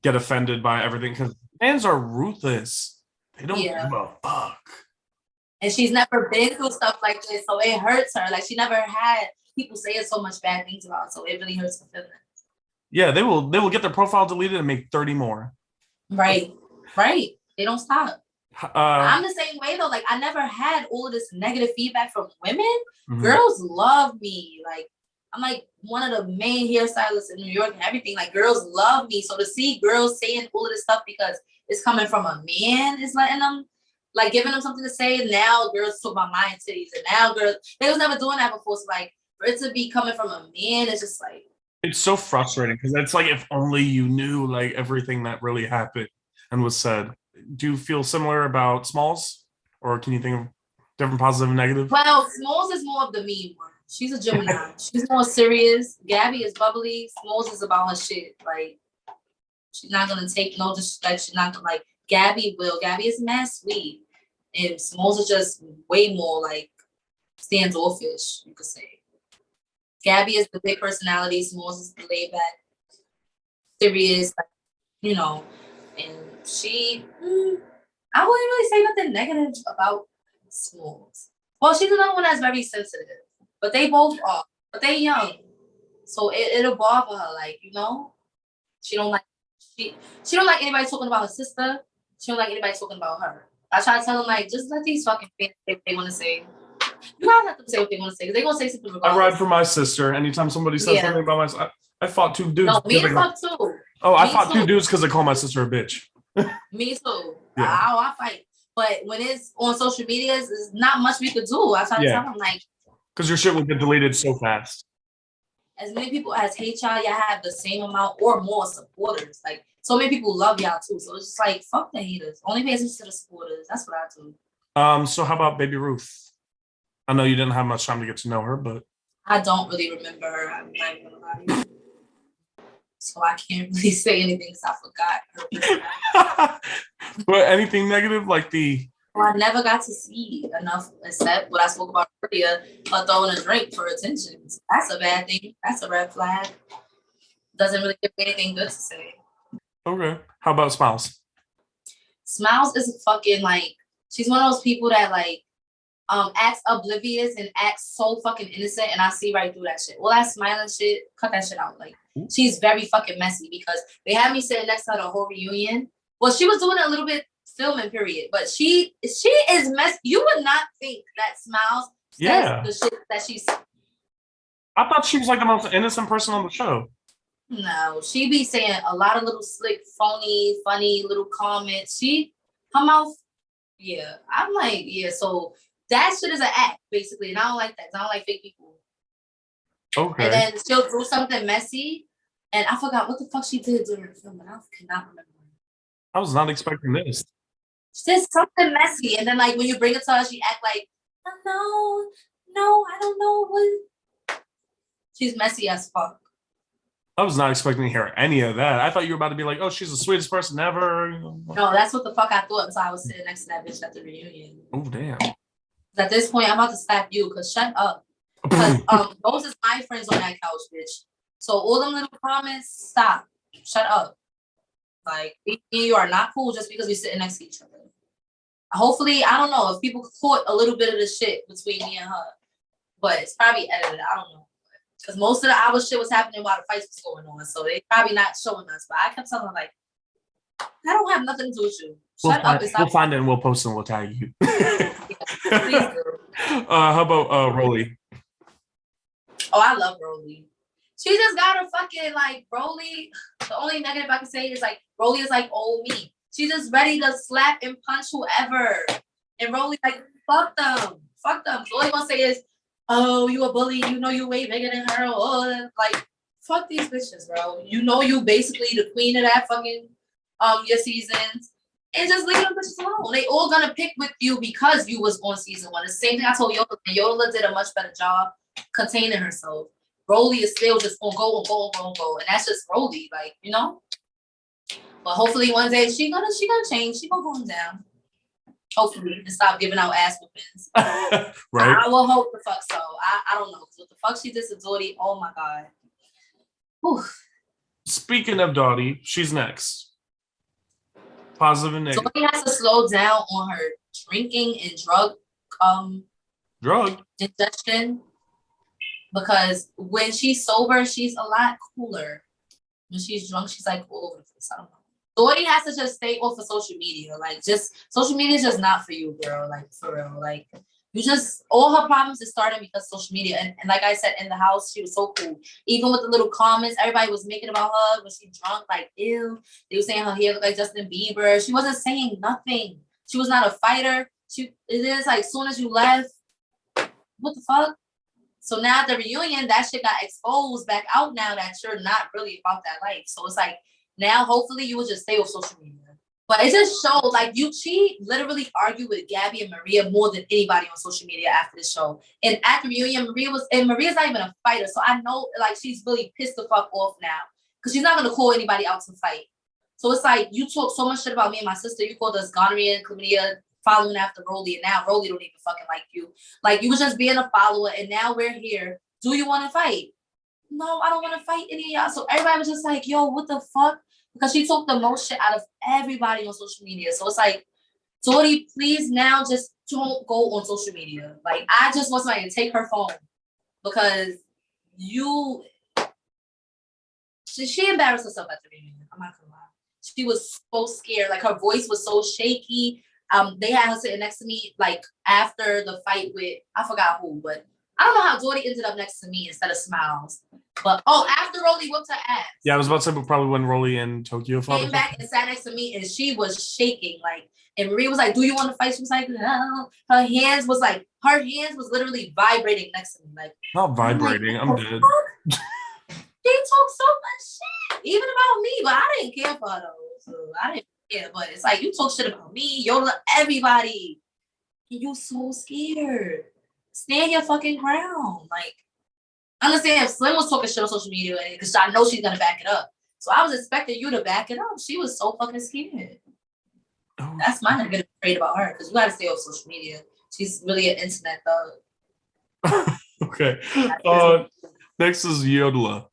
B: get offended by everything, because fans are ruthless. They don't give a fuck.
A: And she's never been through stuff like this, so it hurts her. Like, she never had people saying so much bad things about her, so it really hurts her feelings.
B: Yeah, they will get their profile deleted and make 30 more.
A: Right. They don't stop. I'm the same way though. Like, I never had all of this negative feedback from women. Mm-hmm. Girls love me. Like, I'm like one of the main hairstylists in New York and everything. Like, girls love me. So to see girls saying all of this stuff because it's coming from a man is letting them, like, giving them something to say. Now girls talk about my titties, and now girls, they was never doing that before. So like, for it to be coming from a man, it's just like,
B: it's so frustrating, because it's like, if only you knew like everything that really happened and was said. Do you feel similar about Smalls, or can you think of different positive and negative?
A: Well, Smalls is more of the mean one. She's a Gemini. She's more serious. Gabby is bubbly. Smalls is about her shit. Like, she's not gonna take no disrespect. She's not gonna, like, Gabby will. Gabby is mad sweet, and Smalls is just way more like standoffish, you could say. Gabby is the big personality. Smalls is the laid back, serious, like, and she, I wouldn't really say nothing negative about Smalls. Well, she's another one that's very sensitive, but they both are. But they young, so it'll bother her. Like, she don't like anybody talking about her sister. She don't like anybody talking about her. I try to tell them, like, just let these fucking fans say what they want to say. You gotta let them say what they want to say, because they're gonna say something regardless.
B: I ride for my sister. Anytime somebody says something about my, I fought 2 dudes.
A: No, me and fuck too.
B: Oh, I fought 2 dudes because they call my sister a bitch.
A: Me too.
B: Yeah.
A: I fight. But when it's on social media, there's not much we could do. I try to tell them, like,
B: because your shit will get deleted so fast.
A: As many people as hate y'all have the same amount or more supporters. Like, so many people love y'all too. So it's just like, fuck the haters. Only pay attention to the supporters. That's what I do.
B: So how about Baby Ruth? I know you didn't have much time to get to know her, but
A: I don't really remember her. I'm not even gonna lie to you. So I can't really say anything because I forgot her.
B: But anything negative, like
A: Well, I never got to see enough, except what I spoke about earlier, her throwing a drink for attention. So that's a bad thing. That's a red flag. Doesn't really give me anything good to say.
B: Okay. How about Smiles?
A: Smiles is fucking like, she's one of those people that, like, acts oblivious and acts so fucking innocent, and I see right through that shit. All that smiling shit, cut that shit out. Like, she's very fucking messy because they had me sitting next to her the whole reunion. Well, she was doing a little bit filming period, but she is messy. You would not think that Smiles says the shit that she's.
B: I thought she was like the most innocent person on the show.
A: No, she be saying a lot of little slick, phony, funny little comments. Her mouth, yeah. I'm like, yeah, so that shit is an act, basically. And I don't like that. I don't like fake people.
B: Okay.
A: And then she'll do something messy. And I forgot what the fuck she did during the film, and I cannot remember.
B: I was not expecting this.
A: She did something messy. And then, like, when you bring it to her, she act like, oh, no, I don't know what. She's messy as fuck.
B: I was not expecting to hear any of that. I thought you were about to be like, oh, she's the sweetest person ever.
A: No, that's what the fuck I thought until I was sitting next to that bitch at the reunion.
B: Oh, damn.
A: At this point, I'm about to slap you, because shut up. Because those is my friends on that couch, bitch. So all them little comments, stop. Shut up. Like, me and you are not cool just because we're sitting next to each other. Hopefully, I don't know if people caught a little bit of the shit between me and her. But it's probably edited. I don't know. Because most of the hour shit was happening while the fights was going on. So they probably not showing us. But I kept telling them, like, I don't have nothing to do with you. Shut up.
B: We'll find it and we'll post it and we'll tag you.
A: Please do.
B: How about Rolly?
A: Oh, I love Rolly. She just got her fucking, like, Rolly. The only negative I can say is, like, Rolly is like old me. She's just ready to slap and punch whoever. And Rolly, like, fuck them. Fuck them. So all you gonna say is, oh, you a bully. You know you way bigger than her. Oh, like, fuck these bitches, bro. You know you basically the queen of that fucking your seasons. And just leave them bitches alone. They all gonna pick with you because you was on season 1. The same thing I told Yola. And Yola did a much better job containing herself. Rolly is still just gonna go and go and go and go. And that's just Rolly, like, you know? But hopefully one day she gonna change. She gonna go down. Hopefully, and stop giving out ass whoopings.
B: Right.
A: I will hope the fuck so. I don't know. What the fuck she did to Daugh, oh my God. Whew.
B: Speaking of Daugh, she's next. Positive and negative.
A: Daugh has to slow down on her drinking and drug ingestion, because when she's sober, she's a lot cooler. When she's drunk, she's like all over the place. I don't know. Daugh has to just stay off of social media. Like, just social media is just not for you, girl. Like, for real. Like, you just, all her problems is starting because of social media. And like I said, in the house, she was so cool. Even with the little comments everybody was making about her when she drunk, like, ew. They were saying her hair looked like Justin Bieber. She wasn't saying nothing. She was not a fighter. It is like, as soon as you left, what the fuck? So now at the reunion, that shit got exposed back out now that you're not really about that life. So it's like, now hopefully you will just stay with social media. But it just showed, like, she literally argued with Gabby and Maria more than anybody on social media after the show. And at the reunion, Maria's not even a fighter. So I know, like, she's really pissed the fuck off now. Because she's not going to call anybody out to fight. So it's like, you talk so much shit about me and my sister. You called us gonorrhea and chlamydia following after Rolly. And now Rolly don't even fucking like you. Like, you was just being a follower. And now we're here. Do you want to fight? No, I don't want to fight any of y'all. So everybody was just like, yo, what the fuck? Because she took the most shit out of everybody on social media. So it's like, Daugh, please now just don't go on social media. Like, I just want somebody to take her phone. Because she embarrassed herself at the reunion. I'm not gonna lie. She was so scared. Like, her voice was so shaky. They had her sitting next to me, like, after the fight with, I forgot who, but I don't know how Daugh ended up next to me instead of Smiles. But, after Rolly whooped her ass.
B: Yeah, I was about to say, but probably when Rolly and Tokyo fought.
A: Came back and sat next to me, and she was shaking. Like, and Marie was like, do you want to fight? She was like, no. Her hands was literally vibrating next to me. Like,
B: not vibrating, I'm dead.
A: They talk so much shit, even about me, but I didn't care for her, though. So I didn't care. But it's like, you talk shit about me, Yola, everybody. And you so scared. Stand your fucking ground. Like, I understand if Slim was talking shit on social media, because I know she's gonna back it up. So I was expecting you to back it up. She was so fucking scared. Oh. That's my negative trait about her, because you gotta stay off social media. She's really an internet thug.
B: Okay. Next is Yola.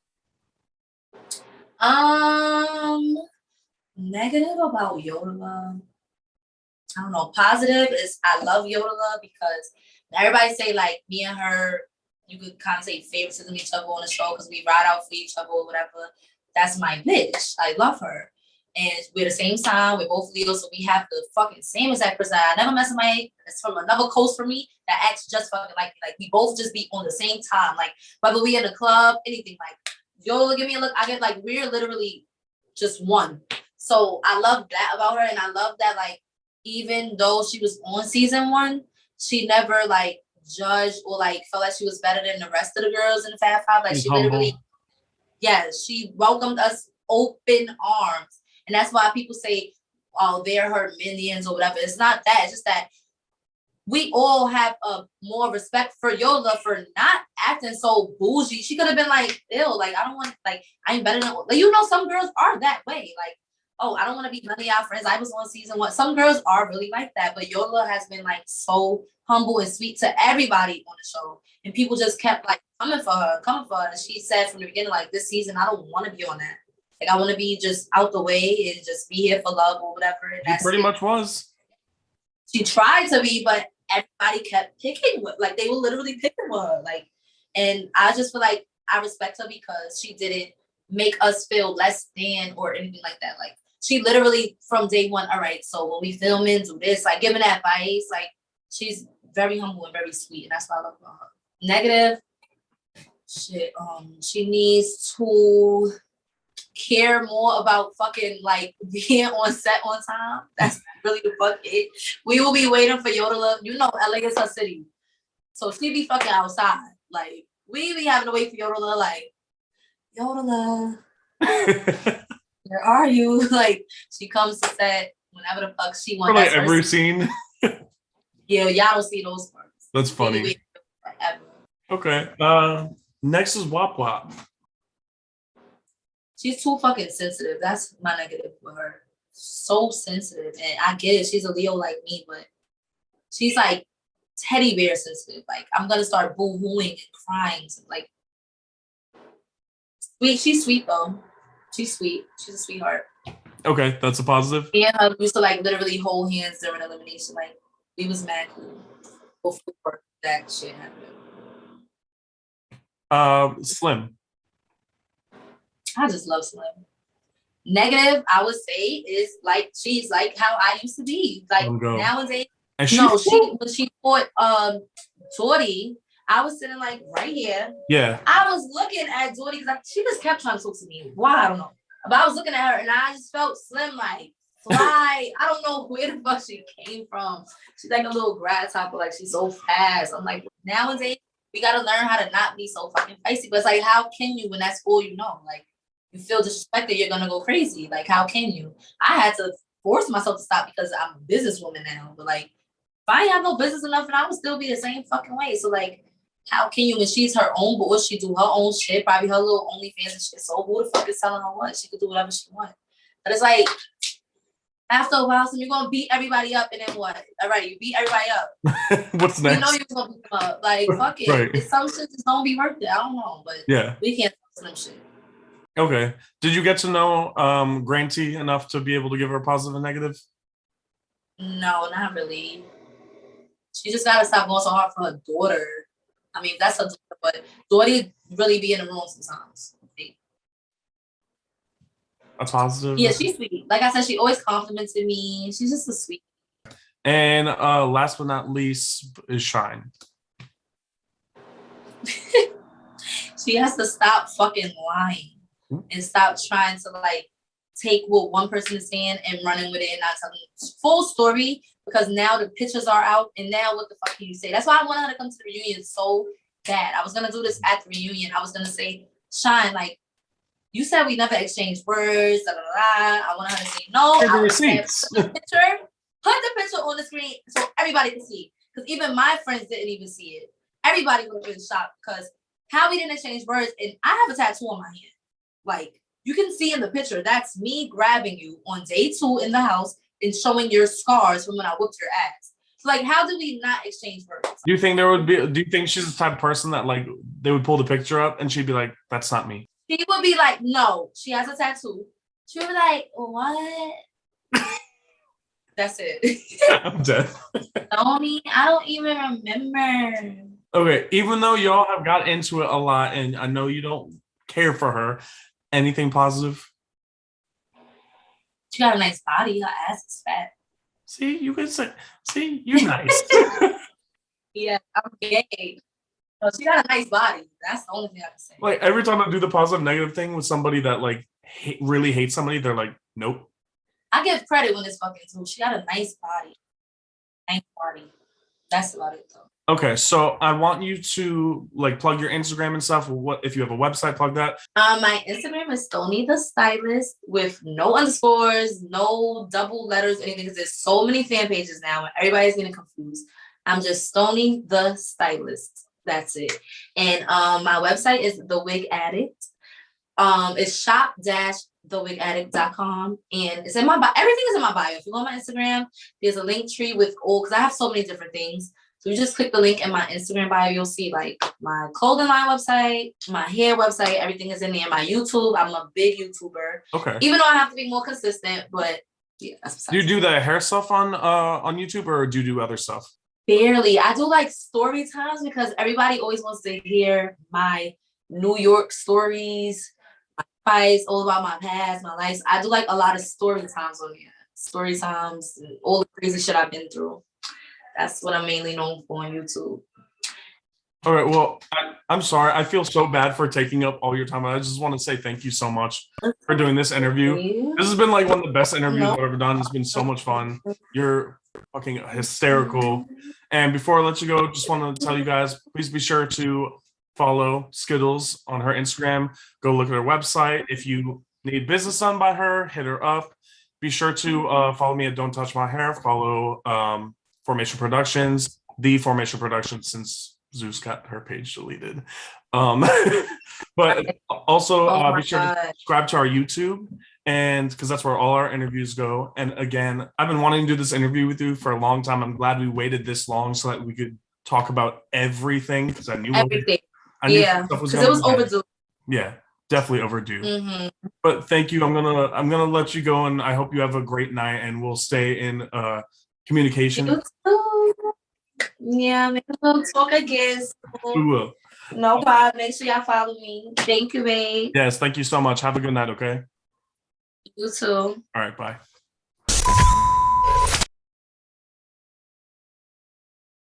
A: Negative about Yola. I don't know. Positive is I love Yola because Everybody say like me and her, you could kind of say favoritism each other on the show because we ride out for each other or whatever. That's my bitch. I love her. And we're the same sign. We're both Leo, so we have the fucking same exact personality. I never met somebody that's from another coast from me that acts just fucking like me. Like we both just be on the same time. Like whether we in the club, anything. Like yo, give me a look. I get like we're literally just one. So I love that about her, and I love that like even though she was on season 1, she never like judged or like felt like she was better than the rest of the girls in the Fab Five. Like she literally, yes, she welcomed us open arms. And that's why people say, oh, they're her minions or whatever. It's not that. It's just that we all have a more respect for Yola for not acting so bougie. She could have been like, ew, like, I don't want, like, I ain't better than, like, you know, some girls are that way. Like, oh, I don't want to be none of y'all friends. I was on season 1. Some girls are really like that. But Yola has been, like, so humble and sweet to everybody on the show. And people just kept, like, coming for her. And she said from the beginning, like, this season, I don't want to be on that. Like, I want to be just out the way and just be here for love or whatever. And
B: that's pretty much was.
A: She tried to be, but everybody kept picking with, like, they were literally picking with her. Like, and I just feel like I respect her because she didn't make us feel less than or anything like that. Like, she literally from day one, all right, so when we filming, do this, like, giving advice. Like, she's very humble and very sweet, and that's what I love about her. Negative, shit, she needs to care more about fucking like being on set on time. That's really the fuck it. We will be waiting for Yola. You know, LA is her city, so she be fucking outside. Like we be having to wait for Yola. Like Yola, where are you? Like she comes to set whenever the fuck she wants.
B: Like every scene.
A: Yeah, y'all don't see those parts.
B: That's funny. Okay. Next is Wop Wop.
A: She's too fucking sensitive. That's my negative with her. So sensitive. And I get it. She's a Leo like me, but she's like teddy bear sensitive. Like, I'm going to start boo-hooing and crying. Like, sweet. She's sweet, though. She's sweet. She's a sweetheart.
B: Okay, that's a positive.
A: Me and her used to, like, literally hold hands during elimination. Like, we was mad cool before that shit happened.
B: Slim.
A: I just love Slim. Negative, I would say, is like she's like how I used to be. Like nowadays, when she fought Jordy, I was sitting like right here.
B: Yeah.
A: I was looking at Jordy because she just kept trying to talk to me. Why? I don't know. But I was looking at her and I just felt Slim like fly. I don't know where the fuck she came from. She's like a little grasshopper, like she's so fast. I'm like, nowadays, we gotta learn how to not be so fucking feisty. But it's like, how can you when that's all you know? Like, you feel disrespected, you're gonna go crazy. Like, how can you? I had to force myself to stop because I'm a businesswoman now. But like, if I ain't have no business enough, and I would still be the same fucking way. So like, how can you? When she's her own boss, she do her own shit, probably her little OnlyFans and shit. So who the fuck is telling her what? She could do whatever she wants. But it's like, after a while, so you're gonna beat everybody up, and then what? All right, you beat everybody up.
B: What's next?
A: You know you're gonna beat them up. Like, fuck it. Right. Some shit just don't be worth it. I don't know, but
B: yeah,
A: we can't do some shit.
B: Okay. Did you get to know Granty enough to be able to give her a positive and negative?
A: No, not really. She just gotta stop going so hard for her daughter. I mean, that's her daughter, but Daugh really be in the room sometimes.
B: A positive?
A: Yeah, she's sweet. Like I said, she always complimented me. She's just a sweet.
B: And last but not least is Shine.
A: She has to stop fucking lying. And stop trying to like take what one person is saying and running with it and not telling full story because now the pictures are out and now what the fuck can you say? That's why I wanted her to come to the reunion so bad. I was gonna do this at the reunion. I was gonna say, Shine, like you said we never exchanged words, da da da. I wanted her to say no. I put the picture on the screen so everybody can see. Because even my friends didn't even see it. Everybody would have been shocked because how we didn't exchange words, and I have a tattoo on my hand. Like, you can see in the picture, that's me grabbing you on day 2 in the house and showing your scars from when I whooped your ass. So, like, how do we not exchange words?
B: Do you think she's the type of person that, like, they would pull the picture up and she'd be like, that's not me?
A: She would be like, no, she has a tattoo. She would be like, what? That's it.
B: I'm dead.
A: Stoney, I don't even remember.
B: Okay, even though y'all have got into it a lot, and I know you don't care for her, anything positive?
A: She got a nice body. Her ass is fat.
B: See, you could say, see, you're nice.
A: Yeah, I'm gay. So she got a nice body. That's the only thing I can say.
B: Like every time I do the positive negative thing with somebody that like really hates somebody, they're like, nope.
A: I give credit when it's fucking too. She got a nice body. Nice body. That's about it though.
B: Okay, so I want you to like plug your Instagram and stuff. What if you have a website, plug that.
A: My Instagram is Stoney the Stylist with no underscores, no double letters, anything. Because there's so many fan pages now, and everybody's getting confused. I'm just Stoney the Stylist. That's it. And my website is The Wig Addict. It's shop-thewigaddict.com, and it's in my bio. Everything is in my bio. If you go on my Instagram, there's a link tree with all, because I have so many different things. So you just click the link in my Instagram bio, you'll see like my clothing line website, my hair website, everything is in there. My YouTube, I'm a big YouTuber.
B: Okay.
A: Even though I have to be more consistent, but yeah, that's
B: do you do the hair stuff on YouTube, or do you do other stuff?
A: Barely. I do like story times because everybody always wants to hear my New York stories, my fights, all about my past, my life. I do like a lot of story times on here. Story times, and all the crazy shit I've been through. That's what I'm mainly known for on YouTube.
B: All right. Well, I'm sorry. I feel so bad for taking up all your time. I just want to say thank you so much for doing this interview. This has been like one of the best interviews I've ever done. It's been so much fun. You're fucking hysterical. And before I let you go, just want to tell you guys, please be sure to follow Skittlz on her Instagram. Go look at her website. If you need business done by her, hit her up. Be sure to follow me at Don't Touch My Hair. Follow Formation Productions, the Formation Productions, since Zeus got her page deleted. But also be sure to subscribe to our YouTube, and because that's where all our interviews go. And again, I've been wanting to do this interview with you for a long time. I'm glad we waited this long so that we could talk about everything, because I knew
A: everything.
B: Because
A: it was overdue.
B: Yeah, definitely overdue.
A: Mm-hmm.
B: But thank you. I'm gonna let you go, and I hope you have a great night, and we'll stay in communication.
A: You too. Yeah, maybe we'll talk again.
B: We will.
A: No problem. Make sure y'all follow me. Thank you, babe.
B: Yes, thank you so much. Have a good night, okay?
A: You too.
B: All right, bye.